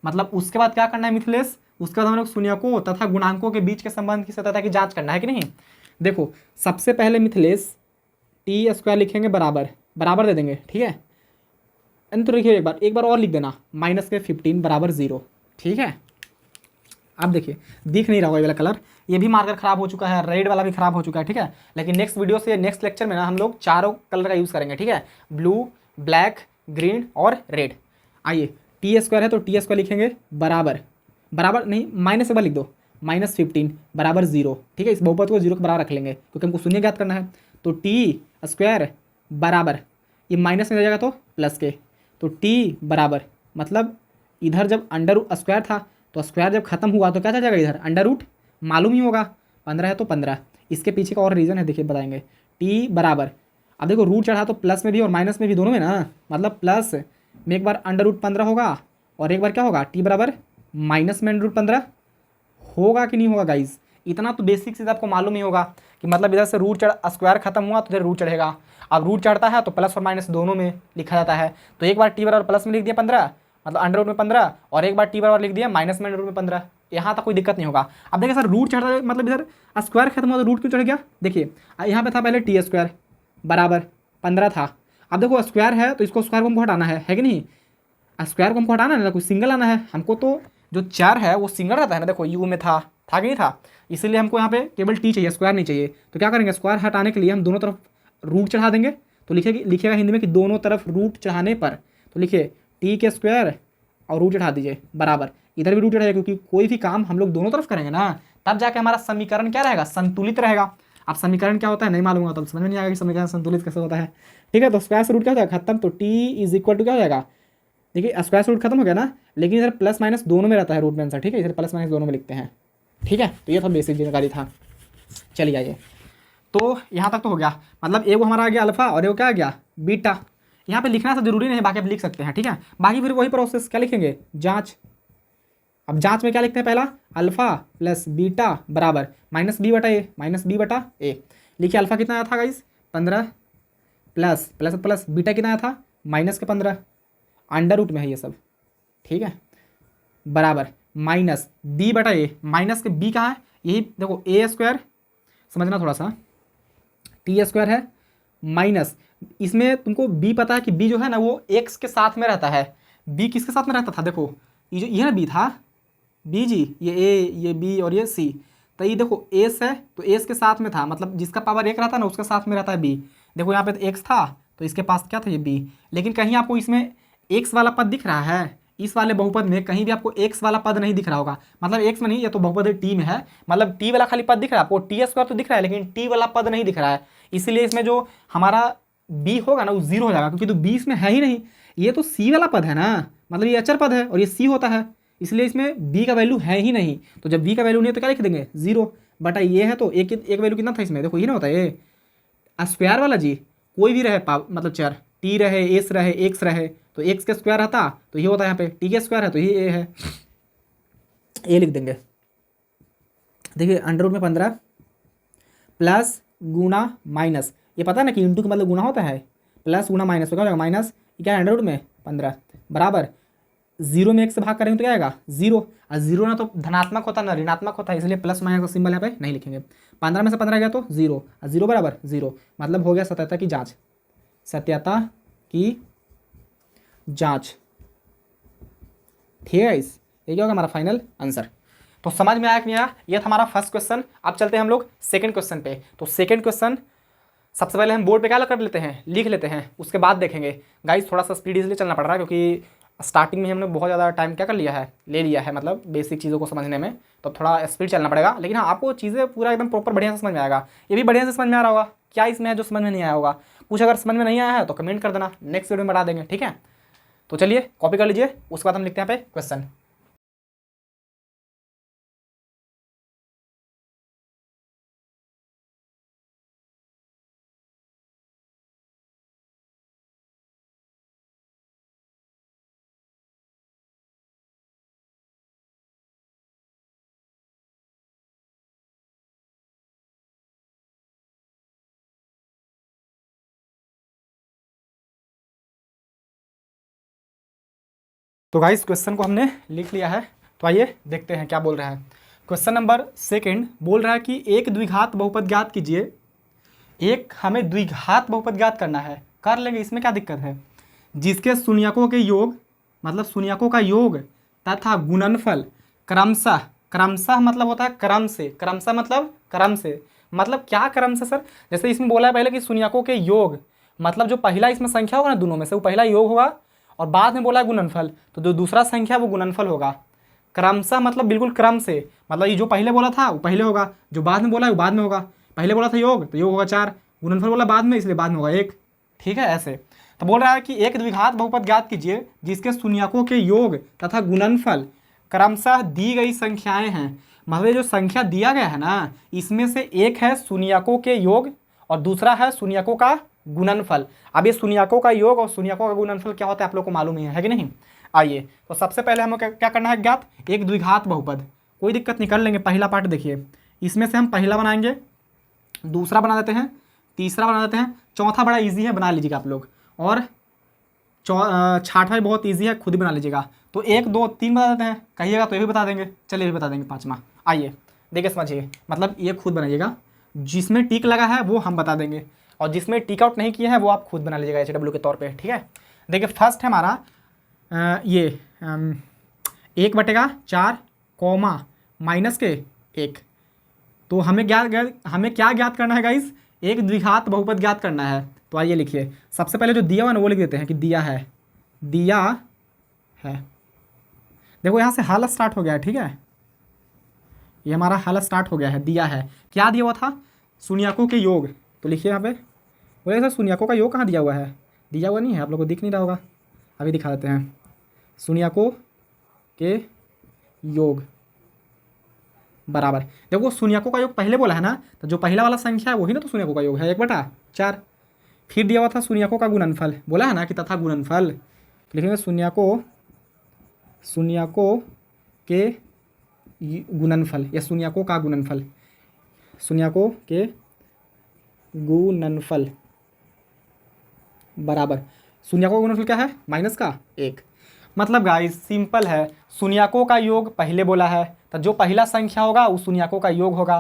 मतलब उसके बाद क्या करना है मिथिलेश, उसके बाद हम लोग शून्यकों तथा गुणांकों के बीच के संबंध की सत्यता की जांच करना है कि नहीं। देखो सबसे पहले मिथिलेश टी स्क्वायर लिखेंगे बराबर दे देंगे, ठीक है, तो देखिए एक बार और लिख देना माइनस के 15 बराबर 0, ठीक है। अब देखिए दिख नहीं रहा होगा ये वाला कलर, ये भी मार्कर खराब हो चुका है, रेड वाला भी खराब हो चुका है, ठीक है। लेकिन नेक्स्ट वीडियो से नेक्स्ट लेक्चर में ना हम लोग चारों कलर का यूज़ करेंगे, ठीक है, ब्लू ब्लैक ग्रीन और रेड। आइए टी स्क्वायर है तो टी स्क्वायर लिखेंगे बराबर नहीं माइनस एक बार लिख दो -15 बराबर 0, ठीक है। इस बहुपद को 0 के बराबर रख लेंगे क्योंकि हमको शून्य ज्ञात करना है। तो टी स्क्वायर बराबर ये माइनस में हो जाएगा तो प्लस के, तो टी बराबर मतलब इधर जब अंडर स्क्वायर था तो स्क्वायर जब खत्म हुआ तो क्या चल जाएगा इधर अंडर रूट, मालूम ही होगा 15 है तो 15। इसके पीछे का और रीज़न है देखिए बताएंगे। टी बराबर अब देखो रूट चढ़ा तो प्लस में भी और माइनस में भी दोनों में ना, मतलब प्लस में एक बार अंडर रूट 15 होगा और एक बार क्या होगा टी बराबर माइनस में अंडर रूट 15 होगा कि नहीं होगा गाइज। इतना तो बेसिक से आपको मालूम ही होगा कि मतलब इधर से रूट चढ़ स्क्वायर खत्म हुआ तो इधर रूट चढ़ेगा, अब रूट चढ़ता है तो प्लस और माइनस दोनों में लिखा जाता है। तो एक बार टी बराबर प्लस में लिख दिया 15 मतलब अंडर रूट में 15, और एक बार टी बराबर लिख दिया माइनस में अंडर रूट में 15, यहाँ तक कोई दिक्कत नहीं होगा। अब देखिए सर रूट चढ़ता है मतलब इधर स्क्वायर खत्म हुआ तो रूट क्यों चढ़ गया, देखिए यहाँ पे था पहले टी स्क्वायर बराबर 15 था, अब देखो स्क्वायर है तो इसको स्क्वायर को हमको हटाना है कि नहीं, स्क्वायर को हमको हटाना है ना, कोई सिंगल आना है हमको, तो जो चर है वो सिंगल रहता है ना, देखो यू में था कि नहीं था, इसीलिए हमको यहाँ पे केवल टी चाहिए, स्क्वायर नहीं चाहिए। तो क्या करेंगे, स्क्वायर हटाने के लिए हम दोनों तरफ रूट चढ़ा देंगे। तो लिखिएगा हिंदी में कि दोनों तरफ रूट चढ़ाने पर, तो लिखिए टी के स्क्वायर और रूट चढ़ा दीजिए बराबर, इधर भी रूट चढ़ाइए, क्योंकि कोई भी काम हम लोग दोनों तरफ करेंगे ना, तब जाके हमारा समीकरण क्या रहेगा, संतुलित रहेगा। अब समीकरण क्या होता है नहीं मालूम होगा तो समझ में नहीं आएगा कि समीकरण संतुलित कैसे होता है। ठीक है, तो स्क्वायर से रूट क्या हो जाएगा खत्म, तो टी इज इक्वल टू क्या हो जाएगा, देखिए स्क्वायर से रूट खत्म हो गया ना, लेकिन इधर प्लस माइनस दोनों में रहता है रूट में आंसर। ठीक है, इधर प्लस माइनस दोनों में लिखते हैं। ठीक है, तो ये था बेसिक जानकारी था। चलिए आइए, तो यहाँ तक तो हो गया, मतलब एगो हमारा आ गया अल्फा और एगो क्या आ गया बीटा। यहाँ पे लिखना तो जरूरी नहीं है, बाकी आप लिख सकते हैं। ठीक है, बाकी फिर वही प्रोसेस क्या लिखेंगे, जाँच। अब जाँच में क्या लिखते हैं, पहला अल्फा प्लस बीटा बराबर माइनस बी बटा ए, माइनस बी बटा ए। लिखिए अल्फा कितना आया था guys 15 plus plus plus beta कितना आया था माइनस के 15, अंडर रूट में है ये सब। ठीक है, बराबर माइनस बी बटा ए, माइनस के बी कहाँ है, यही देखो ए स्क्वायर, समझना थोड़ा सा, टी स्क्वायर है माइनस, इसमें तुमको बी पता है कि बी जो है ना वो एक्स के साथ में रहता है। बी किसके साथ में रहता था, देखो ये जो ये ना बी था, बी जी, ये ए ये बी और ये सी, तो ये देखो एस है तो एस के साथ में था, मतलब जिसका पावर एक रहता है ना उसके साथ में रहता है बी। देखो यहाँ पे तो एक्स था तो इसके पास क्या था, ये बी। लेकिन कहीं आपको इसमें एक्स वाला पद दिख रहा है, इस वाले बहुपद में कहीं भी आपको एक्स वाला पद नहीं दिख रहा होगा, मतलब एक्स में नहीं, ये तो बहुपद टी में है, मतलब टी वाला खाली पद दिख रहा है आपको, टी स्क्वायर तो दिख रहा है लेकिन टी वाला पद नहीं दिख रहा है। इसीलिए इसमें जो हमारा बी होगा ना वो जीरो हो जाएगा, क्योंकि तो बी इसमें है ही नहीं, ये तो सी वाला पद है ना, मतलब ये अचर पद है और ये सी होता है, इसलिए इसमें बी का वैल्यू है ही नहीं। तो जब बी का वैल्यू नहीं है तो क्या लिख देंगे, जीरो बटा ये है, तो एक एक वैल्यू कितना था इसमें, देखो ये ना होता है ये स्क्वायर वाला जी, कोई भी रहे मतलब चर, टी रहे एस रहे एक्स रहे, तो एक्स के स्क्वायर रहता तो ये होता है, यहाँ पे टी के स्क्वायर है तो ये ए है, ए लिख देंगे। देखिए अंडर रूट में 15 प्लस गुना माइनस, ये पता है ना कि इंटू का मतलब गुना होता है, प्लस गुना माइनस तो क्या हो जाएगा माइनस, क्या है अंडर रूट में 15 बराबर जीरो में एक से भाग करेंगे तो क्या आएगा जीरो, और जीरो ना तो धनात्मक होता है ना ऋणात्मक होता है, इसलिए प्लस माइनस का सिंबल यहाँ पे नहीं लिखेंगे। 15 में से 15 गया तो जीरो, और जीरो बराबर जीरो, मतलब हो गया सत्यता की जाँच, सत्यता की जाँच। ठीक है इस, ये क्या होगा हमारा फाइनल आंसर। तो समझ में आया कि नहीं आया, ये था हमारा फर्स्ट क्वेश्चन। अब चलते हैं हम लोग सेकंड क्वेश्चन पे। तो सेकंड क्वेश्चन सबसे पहले हम बोर्ड पे क्या कर लेते हैं, लिख लेते हैं, उसके बाद देखेंगे। गाइस थोड़ा सा स्पीड इसलिए चलना पड़ रहा है क्योंकि स्टार्टिंग में हमने बहुत ज़्यादा टाइम क्या कर लिया है, ले लिया है, मतलब बेसिक चीज़ों को समझने में, तो थोड़ा स्पीड चलना पड़ेगा। लेकिन हाँ आपको चीज़ें पूरा एकदम प्रॉपर बढ़िया से समझ में आएगा, ये भी बढ़िया से समझ में आ रहा होगा। क्या इसमें है जो समझ में नहीं आया होगा, कुछ अगर समझ में नहीं आया है तो कमेंट कर देना, नेक्स्ट वीडियो में बता देंगे। ठीक है, तो चलिए कॉपी कर लीजिए, उसके बाद हम लिखते हैं यहाँ पे क्वेश्चन। तो गाइस क्वेश्चन को हमने लिख लिया है, तो आइए देखते हैं क्या बोल रहा है। क्वेश्चन नंबर सेकंड बोल रहा है कि एक द्विघात बहुपद ज्ञात कीजिए। एक हमें द्विघात बहुपद ज्ञात करना है, कर लेंगे, इसमें क्या दिक्कत है, जिसके शून्यकों के योग, मतलब शून्यकों का योग तथा गुणनफल क्रमशः, क्रमशः मतलब होता है क्रम से, क्रमशः मतलब क्रम से, मतलब क्या क्रम से सर, जैसे इसमें बोला है पहले कि शून्यकों के योग, मतलब जो पहला इसमें संख्या होगा ना दोनों में से वो पहला योग होगा, और बाद में बोला है गुणनफल, तो जो दूसरा संख्या वो गुणनफल होगा। क्रमशः मतलब बिल्कुल क्रम से, मतलब ये जो पहले बोला था वो पहले होगा, जो बाद में बोला है वो बाद में होगा। पहले बोला था योग तो योग होगा 4, गुणनफल बोला बाद में इसलिए बाद में होगा 1। ठीक है, ऐसे तो बोल रहा है कि एक द्विघात बहुपद ज्ञात कीजिए जिसके शून्यकों के योग तथा गुणनफल क्रमशः दी गई संख्याएं हैं। मतलब जो संख्या दिया गया है ना इसमें से एक है शून्यकों के योग और दूसरा है शून्यकों का गुणनफल। अब ये शून्यकों का योग और शून्यकों का गुणनफल क्या होता है आप लोग को मालूम ही है कि नहीं। आइए तो सबसे पहले हमें क्या करना है ज्ञात, एक द्विघात बहुपद, कोई दिक्कत नहीं कर लेंगे। पहला पार्ट देखिए, इसमें से हम पहला बनाएंगे, दूसरा बना देते हैं, तीसरा बना देते हैं, चौथा बड़ा इजी है बना लीजिएगा आप लोग, और छठवां भी बहुत इजी है खुद ही बना लीजिएगा। तो 1 2 3 बता देते हैं, कहिएगा तो ये भी बता देंगे, चलिए ये भी बता देंगे पाँचवा। आइए देखिए समझिए, मतलब ये खुद बनाइएगा, जिसमें टिक लगा है वो हम बता देंगे और जिसमें टिक आउट नहीं किया है वो आप खुद बना लीजिएगा HW के तौर पे। ठीक है, देखिए फर्स्ट है हमारा ये 1/4 कॉमा माइनस के 1। तो हमें क्या ज्ञात करना है गाइस? एक द्विघात बहुपद ज्ञात करना है। तो आइए लिखिए, सबसे पहले जो दिया हुआ ना वो लिख देते हैं कि दिया है देखो यहाँ से हल स्टार्ट हो गया है, ठीक है, ये हमारा हल स्टार्ट हो गया है। दिया है, क्या दिया हुआ था? शून्यकों के योग। तो लिखिए यहाँ पे, बोले सर शून्यकों का योग कहाँ दिया हुआ है? दिया हुआ नहीं है, आप लोगों को दिख नहीं रहा होगा, अभी दिखा देते हैं। शून्यकों के योग बराबर, देखो शून्यकों का योग पहले बोला है ना, तो जो पहला वाला संख्या है वही ना तो शून्यकों का योग है, 1/4। फिर दिया हुआ था शून्यकों का गुणनफल, बोला है ना कि तथा गुणनफल। लिखेंगे शून्यकों के गुणनफल या शून्यकों का गुणनफल, शून्यकों के गुणनफल बराबर, शून्यकों का गुणनफल क्या है? माइनस का 1। मतलब गाइस सिंपल है, शून्यकों का योग पहले बोला है, तो जो पहला संख्या होगा वो शून्यकों का योग होगा,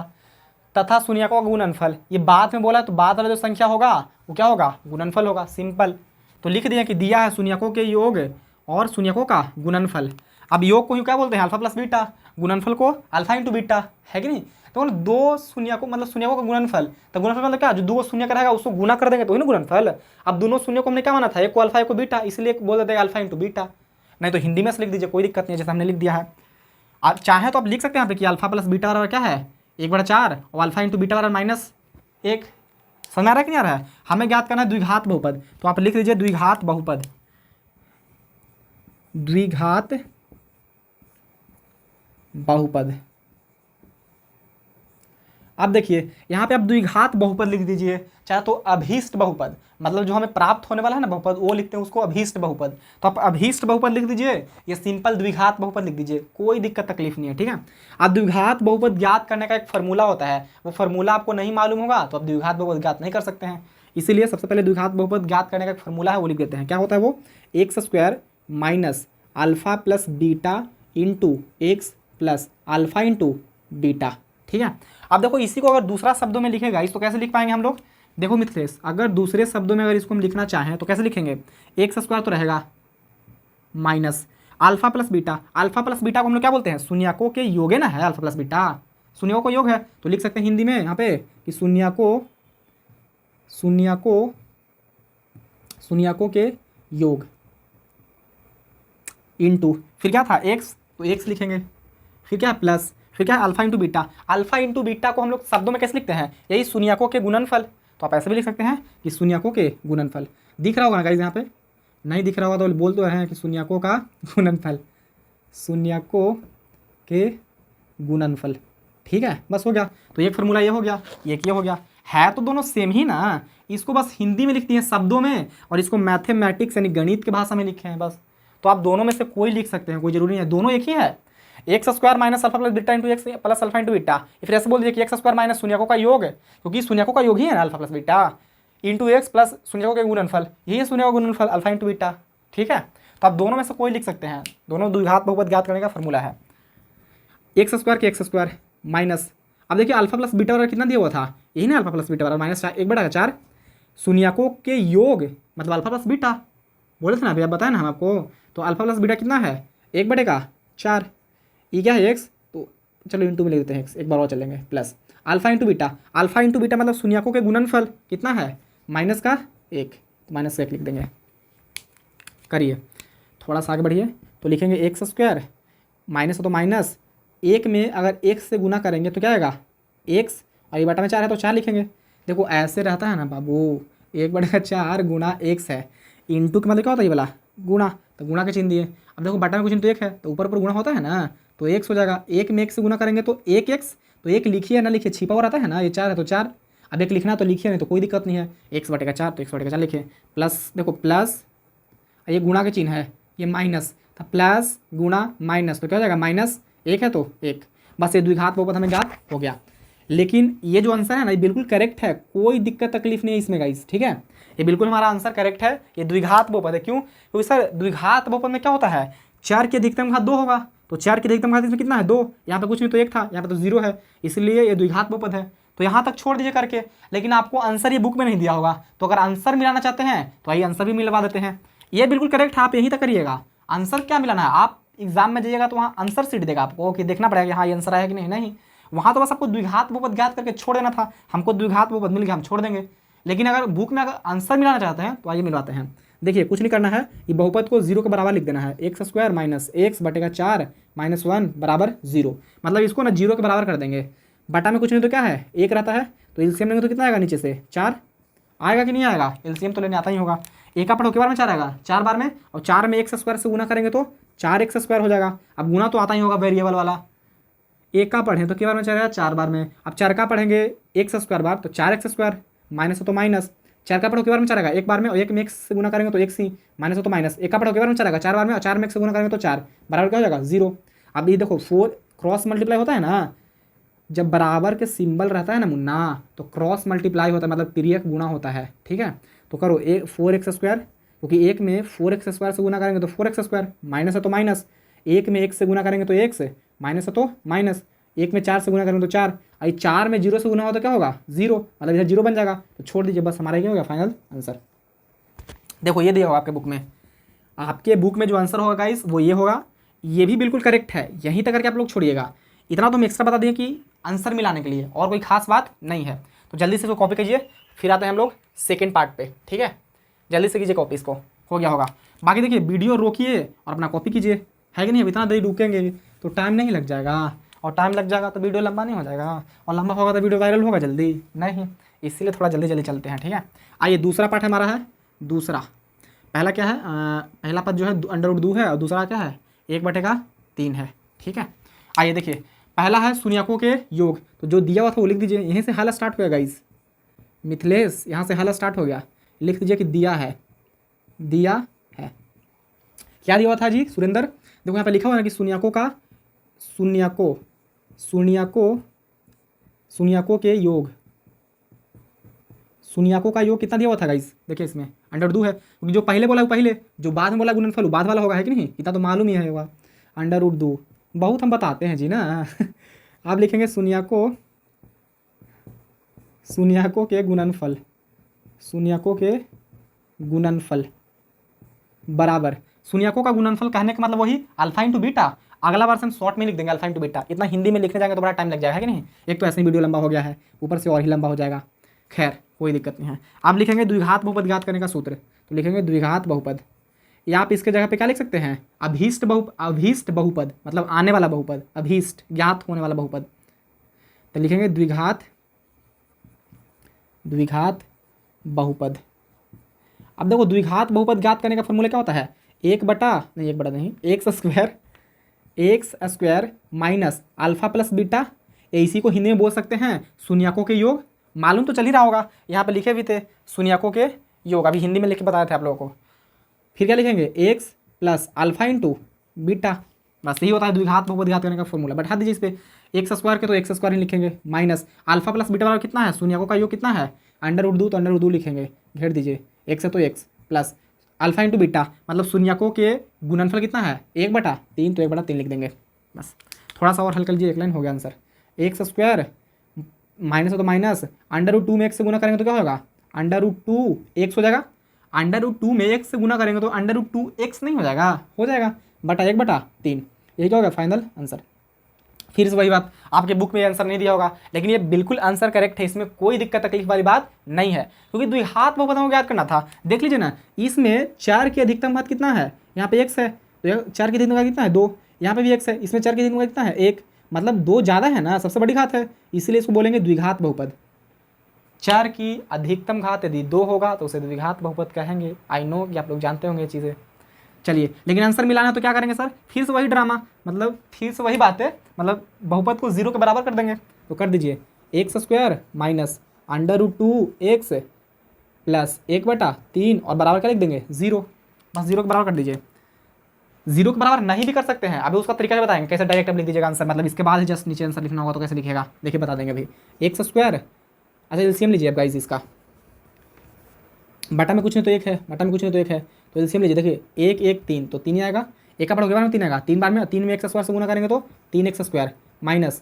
तथा शून्यकों का गुणनफल ये बाद में बोला, तो बाद वाला जो संख्या होगा वो क्या होगा? गुणनफल होगा। सिंपल। तो लिख दिया कि दिया है शून्यकों के योग और शून्यकों का गुणनफल। अब योग को क्या बोलते हैं? Alpha plus beta. गुणनफल को अल्फा इंटू बीटा, है कि नहीं? तो दो शून्यकों मतलब शून्यकों का गुणनफल, तो गुणनफल मतलब क्या? जो दो शून्य का रहेगा उसको गुना कर देंगे तो ही ना गुणनफल। अब दोनों शून्य को हमने क्या माना था? एक को अल्फा एक को बीटा, इसलिए बोल देते हैं अल्फा इंटू बीटा। नहीं तो हिंदी में से लिख दीजिए, कोई दिक्कत नहीं है, जैसे हमने लिख दिया है। आप चाहे तो आप लिख सकते हैं यहाँ पे कि अल्फा प्लस बीटा बराबर क्या है? 1/4 और अल्फा इंटू बीटा बराबर -1। समझ आ रहा है कि नहीं आ रहा है? हमें ज्ञात करना है द्विघात बहुपद, तो आप लिख लीजिए द्विघात बहुपद, द्विघात बहुपद। अब देखिए यहाँ पे आप द्विघात बहुपद लिख दीजिए, चाहे तो अभीष्ट बहुपद, मतलब जो हमें प्राप्त होने वाला है ना बहुपद वो लिखते हैं उसको अभीष्ट बहुपद, तो आप अभीष्ट बहुपद लिख दीजिए या सिंपल द्विघात बहुपद लिख दीजिए, कोई दिक्कत तकलीफ नहीं है, ठीक है। अब द्विघात बहुपद ज्ञात करने का एक फार्मूला होता है, वो फार्मूला आपको नहीं मालूम होगा तो आप द्विघात बहुपद ज्ञात नहीं कर सकते हैं। इसीलिए सबसे पहले द्विघात बहुपद ज्ञात करने का एक फार्मूला है वो लिख देते हैं। क्या होता है वो? x² minus alpha plus beta into X plus alpha into beta, ठीक है। अब देखो इसी को अगर दूसरा शब्दों में लिखेगा इस तो कैसे लिख पाएंगे हम लोग? देखो मित्रेश, अगर दूसरे शब्दों में अगर इसको हम लिखना चाहें तो कैसे लिखेंगे? x² तो रहेगा minus alpha plus beta. Alpha plus beta को हम लोग क्या बोलते हैं? शून्यकों के योग है ना, है अल्फा प्लस बीटा, शून्यों को योग है, तो लिख सकते हैं हिंदी में यहाँ पे कि शून्यकों के योग इंटू फिर क्या था? x, तो x लिखेंगे, फिर क्या है? प्लस, फिर क्या है? Alpha into beta. Alpha into beta को हम लोग शब्दों में कैसे लिखते हैं? यही शून्यकों के गुणनफल, तो आप ऐसे भी लिख सकते हैं कि शून्यकों के गुणनफल। दिख रहा होगा ना गाइस? यहाँ पे नहीं दिख रहा होगा तो बोल तो रहे हैं कि शून्यकों का गुणनफल, शून्यकों के गुणनफल, ठीक है। बस हो गया, तो एक फार्मूला ये हो गया, एक ये हो गया, है तो दोनों सेम ही ना, इसको बस हिंदी में लिखती है शब्दों में और इसको मैथमेटिक्स यानी गणित की भाषा में लिखे हैं बस। तो आप दोनों में से कोई लिख सकते हैं, कोई जरूरी नहीं है, दोनों एक ही है। x² minus alpha plus beta into X plus alpha into beta, फिर ऐसे बोल दीजिए कि x² माइनस शून्यकों का योग, क्योंकि शून्यकों का योग ही है ना alpha plus beta, into X plus शून्यकों के गुणनफल, यही है शून्यकों का गुणनफल अल्फा इंटू बीटा, ठीक है। तो आप दोनों में से कोई लिख सकते हैं, दोनों द्विघात बहुपद ज्ञात करने का फॉर्मूला है। x² के x² माइनस, अब देखिए अल्फा प्लस बीटा बराबर कितना दिया हुआ था? यही ना अल्फा प्लस बीटा बराबर माइनस 1/4 शून्यकों के योग मतलब अल्फा प्लस बीटा, बोले थे ना अभी, आप बताए ना हम आपको। तो अल्फा प्लस बीटा कितना है? 1/4, ये क्या है? x, तो चलो इंटू में लिख देते हैं x, एक बार और चलेंगे, plus alpha into beta. Alpha into beta मतलब शून्यकों के गुणनफल कितना है? -1, तो -1 लिख देंगे। करिए थोड़ा सा आगे बढ़िए, तो लिखेंगे x² माइनस हो तो माइनस, एक में अगर x से गुना करेंगे तो क्या आएगा? x, और ये बटा में 4 है तो 4 लिखेंगे। देखो ऐसे रहता है ना बाबू, 1/4 गुना x है, इंटू के मतलब क्या होता है? ये वाला गुणा, तो गुणा के चिन्ह दिए। अब देखो बटा में कुछ इंटू 1 है तो ऊपर ऊपर गुणा होता है ना, तो x हो जाएगा, 1 में 1 से गुना करेंगे तो 1x, तो 1 लिखिए ना लिखिए, छिपा हुआ रहता है ना, ये 4 है तो 4, अब 1 लिखना तो लिखिए, नहीं तो कोई दिक्कत नहीं है, x/4 तो x/4 लिखिए, प्लस देखो प्लस, ये गुणा के चिन्ह है, ये माइनस, तो प्लस गुणा माइनस तो क्या हो जाएगा? -1 है तो 1, बस ये द्विघात बहुपद हमें ज्ञात हो गया। लेकिन ये जो आंसर है ना ये बिल्कुल करेक्ट है, कोई दिक्कत तकलीफ नहीं है इसमें गाइस, ठीक है, ये बिल्कुल हमारा आंसर करेक्ट है, ये द्विघात बहुपद है। क्यों? क्योंकि सर द्विघात बहुपद में क्या होता है? 4 की अधिकतम घात 2 होगा, तो 4 की अधिकतम घात इसमें कितना है? 2, यहाँ पे कुछ नहीं तो 1 था, यहाँ पे तो 0 है, इसलिए ये द्विघात बहुपद है। तो यहाँ तक छोड़ दीजिए करके, लेकिन आपको आंसर ये बुक में नहीं दिया होगा, तो अगर आंसर मिलाना चाहते हैं तो आइए आंसर भी मिलवा देते हैं। ये बिल्कुल करेक्ट है, आप यहीं तक करिएगा। आंसर क्या मिलाना है? आप एग्जाम में जाइएगा तो वहाँ आंसर सीट देगा आपको कि देखना पड़ेगा कि हाँ ये आंसर आया कि नहीं। नहीं, वहाँ तो बस आपको द्विघात बहुपद ज्ञात करके छोड़ देना था। हमको द्विघात बहुपद मिल गया, हम छोड़ देंगे। लेकिन अगर बुक में अगर आंसर मिलाना चाहते हैं तो आइए मिलवाते हैं। देखिए कुछ नहीं करना है, ये बहुपद को 0 के बराबर लिख देना है। एक्स स्क्वायर माइनस एक्स बटेगा 4 माइनस 1 बराबर 0। मतलब इसको ना 0 के बराबर कर देंगे। बटा में कुछ नहीं तो क्या है, 1 रहता है, तो एलसीएम लेंगे तो कितना आएगा, नीचे से 4 आएगा कि नहीं आएगा। एलसीएम तो लेने आता ही होगा। एक का पढ़ो के बार में 4 आएगा, 4 बार में, और 4 में एक्स स्क्वायर से गुना करेंगे तो 4x स्क्वायर हो जाएगा। अब गुना तो आता ही होगा वेरिएबल वाला। एक का पढ़ें तो कितने बार में चलेगा, 4 बार में। अब 4 का पढ़ेंगे एक्स स्क्वायर बार तो 4x स्क्वायर, माइनस हो तो माइनस। 4 का पढ़ो के बार में चलेगा एक बार में, और एक में x से गुना करेंगे तो x ही, माइनस हो तो माइनस। एक का पढ़ो के बार में चलेगा 4 बार में, और 4 में x से गुना करेंगे तो 4 बराबर क्या हो जाएगा 0। अब ये देखो 4 क्रॉस मल्टीप्लाई होता है ना, जब बराबर के सिंबल रहता है ना मुन्ना, तो क्रॉस मल्टीप्लाई होता है, मतलब तिर्यक गुणा होता है। ठीक है, तो करो 4x स्क्वायर, क्योंकि एक में 4x स्क्वायर से गुना करेंगे तो 4x स्क्वायर, माइनस है तो माइनस। एक में x से गुना करेंगे तो x, माइनस है तो माइनस। एक में 4 से गुना करेंगे तो 4, और 4 में 0 से गुना हो तो क्या होगा 0, मतलब इधर 0 बन जाएगा। तो छोड़ दीजिए, बस हमारा क्या हो गया फाइनल आंसर। देखो ये दिया होगा आपके बुक में, आपके बुक में जो आंसर होगा गाइस वो ये होगा। ये भी बिल्कुल करेक्ट है, यहीं तक करके आप लोग छोड़िएगा। इतना तो हम एक्स्ट्रा बता दें कि आंसर मिलाने के लिए, और कोई खास बात नहीं है। तो जल्दी से इसको कॉपी कीजिए, फिर आते हैं हम लोग सेकेंड पार्ट पे। ठीक है, जल्दी से कीजिए कॉपी, इसको हो गया होगा। बाकी देखिए वीडियो रोकिए और अपना कॉपी कीजिए, है कि नहीं। अब इतना देरी रुकेंगे तो टाइम नहीं लग जाएगा, और टाइम लग जाएगा तो वीडियो लंबा नहीं हो जाएगा, और लंबा होगा तो वीडियो वायरल होगा जल्दी नहीं, इसीलिए थोड़ा जल्दी जल्दी चलते हैं। ठीक है, आइए दूसरा पार्ट हमारा है। दूसरा, पहला क्या है, पहला पद जो है √2 है, और दूसरा क्या है 1/3 है। ठीक है, आइए देखिए पहला है शून्यकों के योग। तो जो दिया हुआ था वो लिख दीजिए, यहीं से हल स्टार्ट हो गया गाइस। मिथिलेश यहाँ से हल स्टार्ट हो गया, लिख दीजिए कि दिया है, दिया है। क्या दिया हुआ था जी सुरेंद्र, देखो यहाँ पे लिखा हुआ है कि शून्यकों का शून्यकों के योग, शून्यकों का योग कितना दिया हुआ था गाइस। देखिए इसमें √2 है, क्योंकि जो पहले बोला वो पहले, जो बाद में बोला गुणनफल वो बाद वाला होगा, है कि नहीं। इतना तो मालूम ही है होगा। √2 बहुत हम बताते हैं जी ना। आप लिखेंगे शून्यकों के गुणनफल, शून्यकों के गुणनफल बराबर, शून्यकों का गुणनफल कहने का मतलब वही अल्फा इंटू बीटा। अगला बार से हम शॉर्ट में लिख देंगे अल्फा इंटू बीटा, इतना हिंदी में लिखने जाएंगे तो बड़ा टाइम लग जाएगा, है कि नहीं। एक तो ऐसे ही वीडियो लंबा हो गया है, ऊपर से और ही लंबा हो जाएगा। खैर कोई दिक्कत नहीं है। आप लिखेंगे द्विघात बहुपद ज्ञात करने का सूत्र, तो लिखेंगे द्विघात बहुपद, या आप इसके जगह पे क्या लिख सकते हैं, अभीष्ट बहुपद, मतलब आने वाला बहुपद, अभीष्ट ज्ञात होने वाला बहुपद। तो लिखेंगे द्विघात बहुपद। अब देखो द्विघात बहुपद ज्ञात करने का फॉर्मूला क्या होता है, X square minus alpha plus beta, इसी को हिंदी में बोल सकते हैं शून्यकों के योग। मालूम तो चल ही रहा होगा, यहाँ पे लिखे भी थे शून्यकों के योग, अभी हिंदी में लिख के बताए थे आप लोगों को। फिर क्या लिखेंगे, x plus alpha into beta, बस यही होता है द्विघात बहुपद ज्ञात करने का फॉर्मूला। बैठा दीजिए इस पर, एक्स स्क्वायर के तो एक्स स्क्वायर ही लिखेंगे, माइनस अल्फा प्लस बीटा बराबर कितना है, शून्यकों का योग कितना है √2, तो √2 लिखेंगे, घेर दीजिए, एक्स है तो x plus alpha into beta, मतलब शून्यकों के गुणनफल कितना है 1/3, तो 1/3 लिख देंगे। बस थोड़ा सा और हल कर लीजिए, एक लाइन हो गया आंसर। एक्स स्क्वायर माइनस हो तो माइनस, √2 में x से गुना करेंगे तो क्या होगा √2 x हो जाएगा। √2 में x से गुना करेंगे तो √2x नहीं हो जाएगा, हो जाएगा बटा 1/3, यही क्या होगा फाइनल आंसर। फिर से वही बात, आपके बुक में आंसर नहीं दिया होगा, लेकिन ये बिल्कुल आंसर करेक्ट है, इसमें कोई दिक्कत तकलीफ वाली बात नहीं है, क्योंकि द्विघात बहुपद को याद करना था। देख लीजिए ना, इसमें 4 की अधिकतम घात कितना है, यहाँ पे x है, तो 4 की अधिकतम घात कितना है 2, यहाँ पे भी x है, इसमें 4 की अधिकतम घात कितना है 1, मतलब 2 ज़्यादा है ना, सबसे बड़ी घात है, इसलिए इसको बोलेंगे द्विघात बहुपद। 4 की अधिकतम घात यदि 2 होगा तो उसे द्विघात बहुपद कहेंगे। आई नो कि आप लोग जानते होंगे ये चीज़ें। चलिए, लेकिन आंसर मिलाना है तो क्या करेंगे सर, फिर से वही ड्रामा, मतलब फिर से वही बात है, मतलब बहुपद को 0 के बराबर कर देंगे। तो कर दीजिए x square minus √2x plus 1/3, और बराबर क्या लिख देंगे 0, बस 0 के बराबर कर दीजिए। 0 के बराबर नहीं भी कर सकते हैं, अभी उसका तरीका बताएंगे कैसे डायरेक्ट लिख दीजिएगा आंसर, मतलब इसके बाद ही जस्ट नीचे आंसर लिखना होगा तो कैसे लिखेगा, देखिए बता देंगे अभी। एक्स स्क्वायर, अच्छा एलसीएम लीजिए अब गाइस इसका, बटा में कुछ नहीं तो 1 है, बटा में कुछ नहीं तो 1 है, तो एलसीएम लीजिए, देखिए 1 1 3, तो 3 ही आएगा, एक का पढ़ोगे बार में 3 आएगा, 3 बार में, 3 में x स्क्वायर से गुना करेंगे तो 3x स्क्वायर माइनस,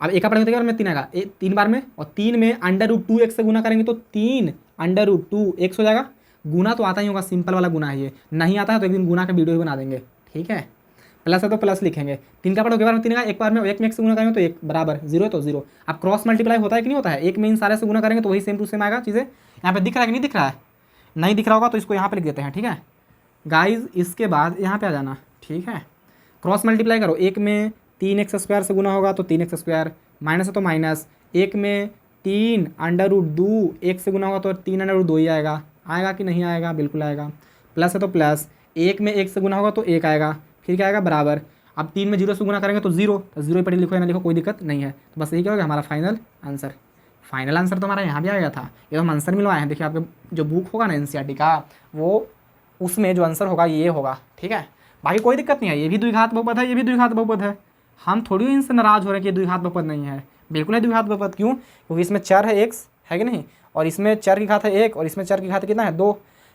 अब एक का पढ़ोगे तो बार में 3 आएगा, 3 बार में, और 3 में √2x से गुना करेंगे तो 3 √2x हो जाएगा। गुना तो आता ही होगा, सिंपल वाला गुना है ये, नहीं आता है तो एक दिन गुना का वीडियो भी बना देंगे, ठीक है। प्लस है तो प्लस लिखेंगे, 3 का पार्ट के बार में 3 का, एक बार में एक में 1 से गुना करेंगे तो 1 बराबर, 0 तो 0। अब क्रॉस मल्टीप्लाई होता है कि नहीं होता है, एक में इन सारे से गुना करेंगे तो वही सेम टू सेम आएगा चीज़ें। यहाँ पे दिख रहा है कि नहीं दिख रहा है, नहीं दिख रहा होगा तो इसको यहाँ पे लिख देते हैं, ठीक है गाइज। इसके बाद यहाँ पे आ जाना, ठीक है, क्रॉस मल्टीप्लाई करो, एक में 3x² से गुना होगा तो 3x², माइनस है तो माइनस, एक में 3 √2 1 से गुना होगा तो 3√2 ही आएगा, आएगा कि नहीं आएगा, बिल्कुल आएगा। प्लस है तो प्लस, एक में 1 से गुना होगा तो 1 आएगा, फिर क्या आएगा बराबर। अब 3 में 0 से गुना करेंगे तो 0, तो 0 ही पढ़ लिखो या ना लिखो कोई दिक्कत नहीं है। तो बस यही क्या होगा हमारा फाइनल आंसर। फाइनल आंसर तो हमारा यहाँ भी आ गया था, ये तो हम आंसर मिलवाए हैं। देखिए आपके जो बुक होगा ना एनसीईआरटी का, वो उसमें जो आंसर होगा ये होगा, ठीक है। बाकी कोई दिक्कत नहीं है, ये भी द्विघात बहुपद है, ये भी द्विघात बहुपद है। हम थोड़ी इनसे नाराज़ हो रहे हैं कि ये द्विघात बहुपद नहीं है, बिल्कुल है द्विघात बहुपद। क्यों? क्योंकि इसमें चर है x, है कि नहीं, और इसमें चर की घात है 1 और इसमें चर की घात कितना है 2।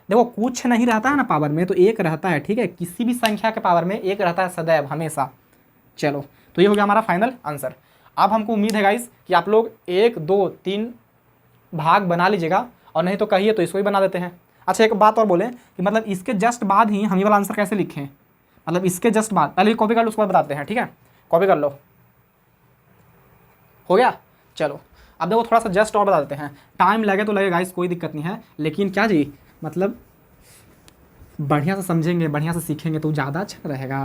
देखो कुछ नहीं रहता है ना पावर में तो 1 रहता है, ठीक है, किसी भी संख्या के पावर में 1 रहता है सदैव हमेशा। चलो तो ये हो गया हमारा फाइनल आंसर। अब हमको उम्मीद है गाइस कि आप लोग 1 2 3 भाग बना लीजिएगा, और नहीं तो कहिए तो इसको ही बना देते हैं। अच्छा एक बात और बोलें कि मतलब इसके जस्ट बाद ही हम ये वाला आंसर कैसे लिखें, मतलब इसके जस्ट बाद, पहले कॉपी कर लो उसके बाद बताते हैं, ठीक है, कॉपी कर लो, हो गया। चलो अब देखो थोड़ा सा जस्ट और बता देते हैं, टाइम लगे तो लगे गाइस कोई दिक्कत नहीं है, लेकिन क्या जी मतलब बढ़िया से समझेंगे, बढ़िया से सीखेंगे तो ज़्यादा अच्छा रहेगा,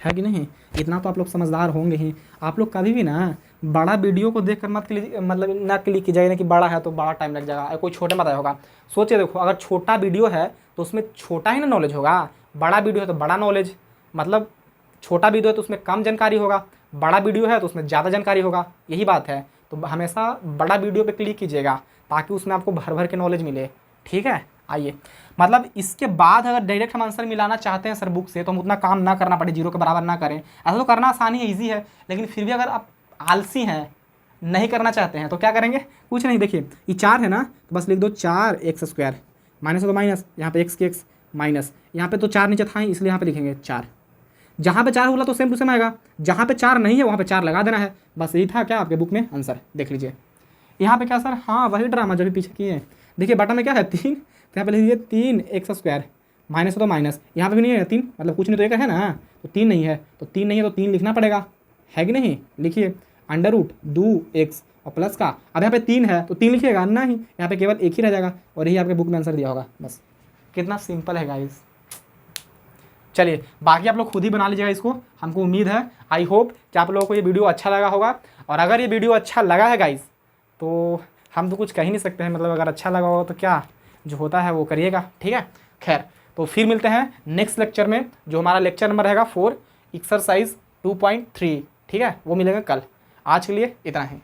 है कि नहीं। इतना तो आप लोग समझदार होंगे ही। आप लोग कभी भी ना बड़ा वीडियो को देखकर मत क्लिक, मतलब ना क्लिक कीजिएगा ना कि बड़ा है तो बड़ा टाइम लग जाएगा, कोई छोटे मत आया होगा। सोचिए देखो अगर छोटा वीडियो है तो उसमें छोटा ही ना नॉलेज होगा, बड़ा वीडियो है तो बड़ा नॉलेज, मतलब छोटा वीडियो है तो उसमें कम जानकारी होगा, बड़ा वीडियो है तो उसमें ज़्यादा जानकारी होगा, यही बात है। तो हमेशा बड़ा वीडियो पे क्लिक कीजिएगा ताकि उसमें आपको भर भर के नॉलेज मिले, ठीक है। आइए मतलब इसके बाद अगर डायरेक्ट हम आंसर मिलाना चाहते हैं सर बुक से तो हम उतना काम ना करना पड़े, 0 के बराबर ना करें। ऐसा तो करना आसानी है, ईजी है, लेकिन फिर भी अगर आप आलसी हैं, नहीं करना चाहते हैं तो क्या करेंगे, कुछ नहीं। देखिए ये 4 है ना, तो बस लिख दो 4x², माइनस है तो माइनस, यहाँ पे x के x माइनस, यहाँ पे तो 4 नीचे था ही इसलिए यहाँ पे लिखेंगे 4। जहाँ पे 4 बोला तो सेम टू सेम आएगा, जहाँ पे 4 नहीं है वहाँ पे 4 लगा देना है, बस यही था क्या आपके बुक में आंसर, देख लीजिए। यहाँ पे क्या सर, हाँ वही ड्रामा जो भी पीछे किए हैं। देखिए बटन में क्या है 3, तो यहाँ पे लिख दीजिए 3x², माइनस है तो माइनस, यहाँ पे भी नहीं है 3, मतलब कुछ नहीं तो एक है ना, तो 3 नहीं है तो 3 नहीं है तो 3 लिखना पड़ेगा, है कि नहीं। लिखिए √2x और प्लस का, अब यहाँ पे 3 है तो 3 लिखिएगा ना ही, यहाँ पे केवल 1 ही रह जाएगा और यही आपके बुक में आंसर दिया होगा। बस कितना सिंपल है गाइस। चलिए बाकी आप लोग खुद ही बना लीजिएगा इसको, हमको उम्मीद है, आई होप कि आप लोगों को ये वीडियो अच्छा लगा होगा। और अगर ये वीडियो अच्छा लगा है गाइस तो हम तो कुछ कह ही नहीं सकते हैं, मतलब अगर अच्छा लगा होगा तो क्या जो होता है वो करिएगा, ठीक है। खैर तो फिर मिलते हैं नेक्स्ट लेक्चर में, जो हमारा लेक्चर नंबर रहेगा 4 एक्सरसाइज 2.3, ठीक है, वो मिलेगा कल। आज के लिए इतना ही।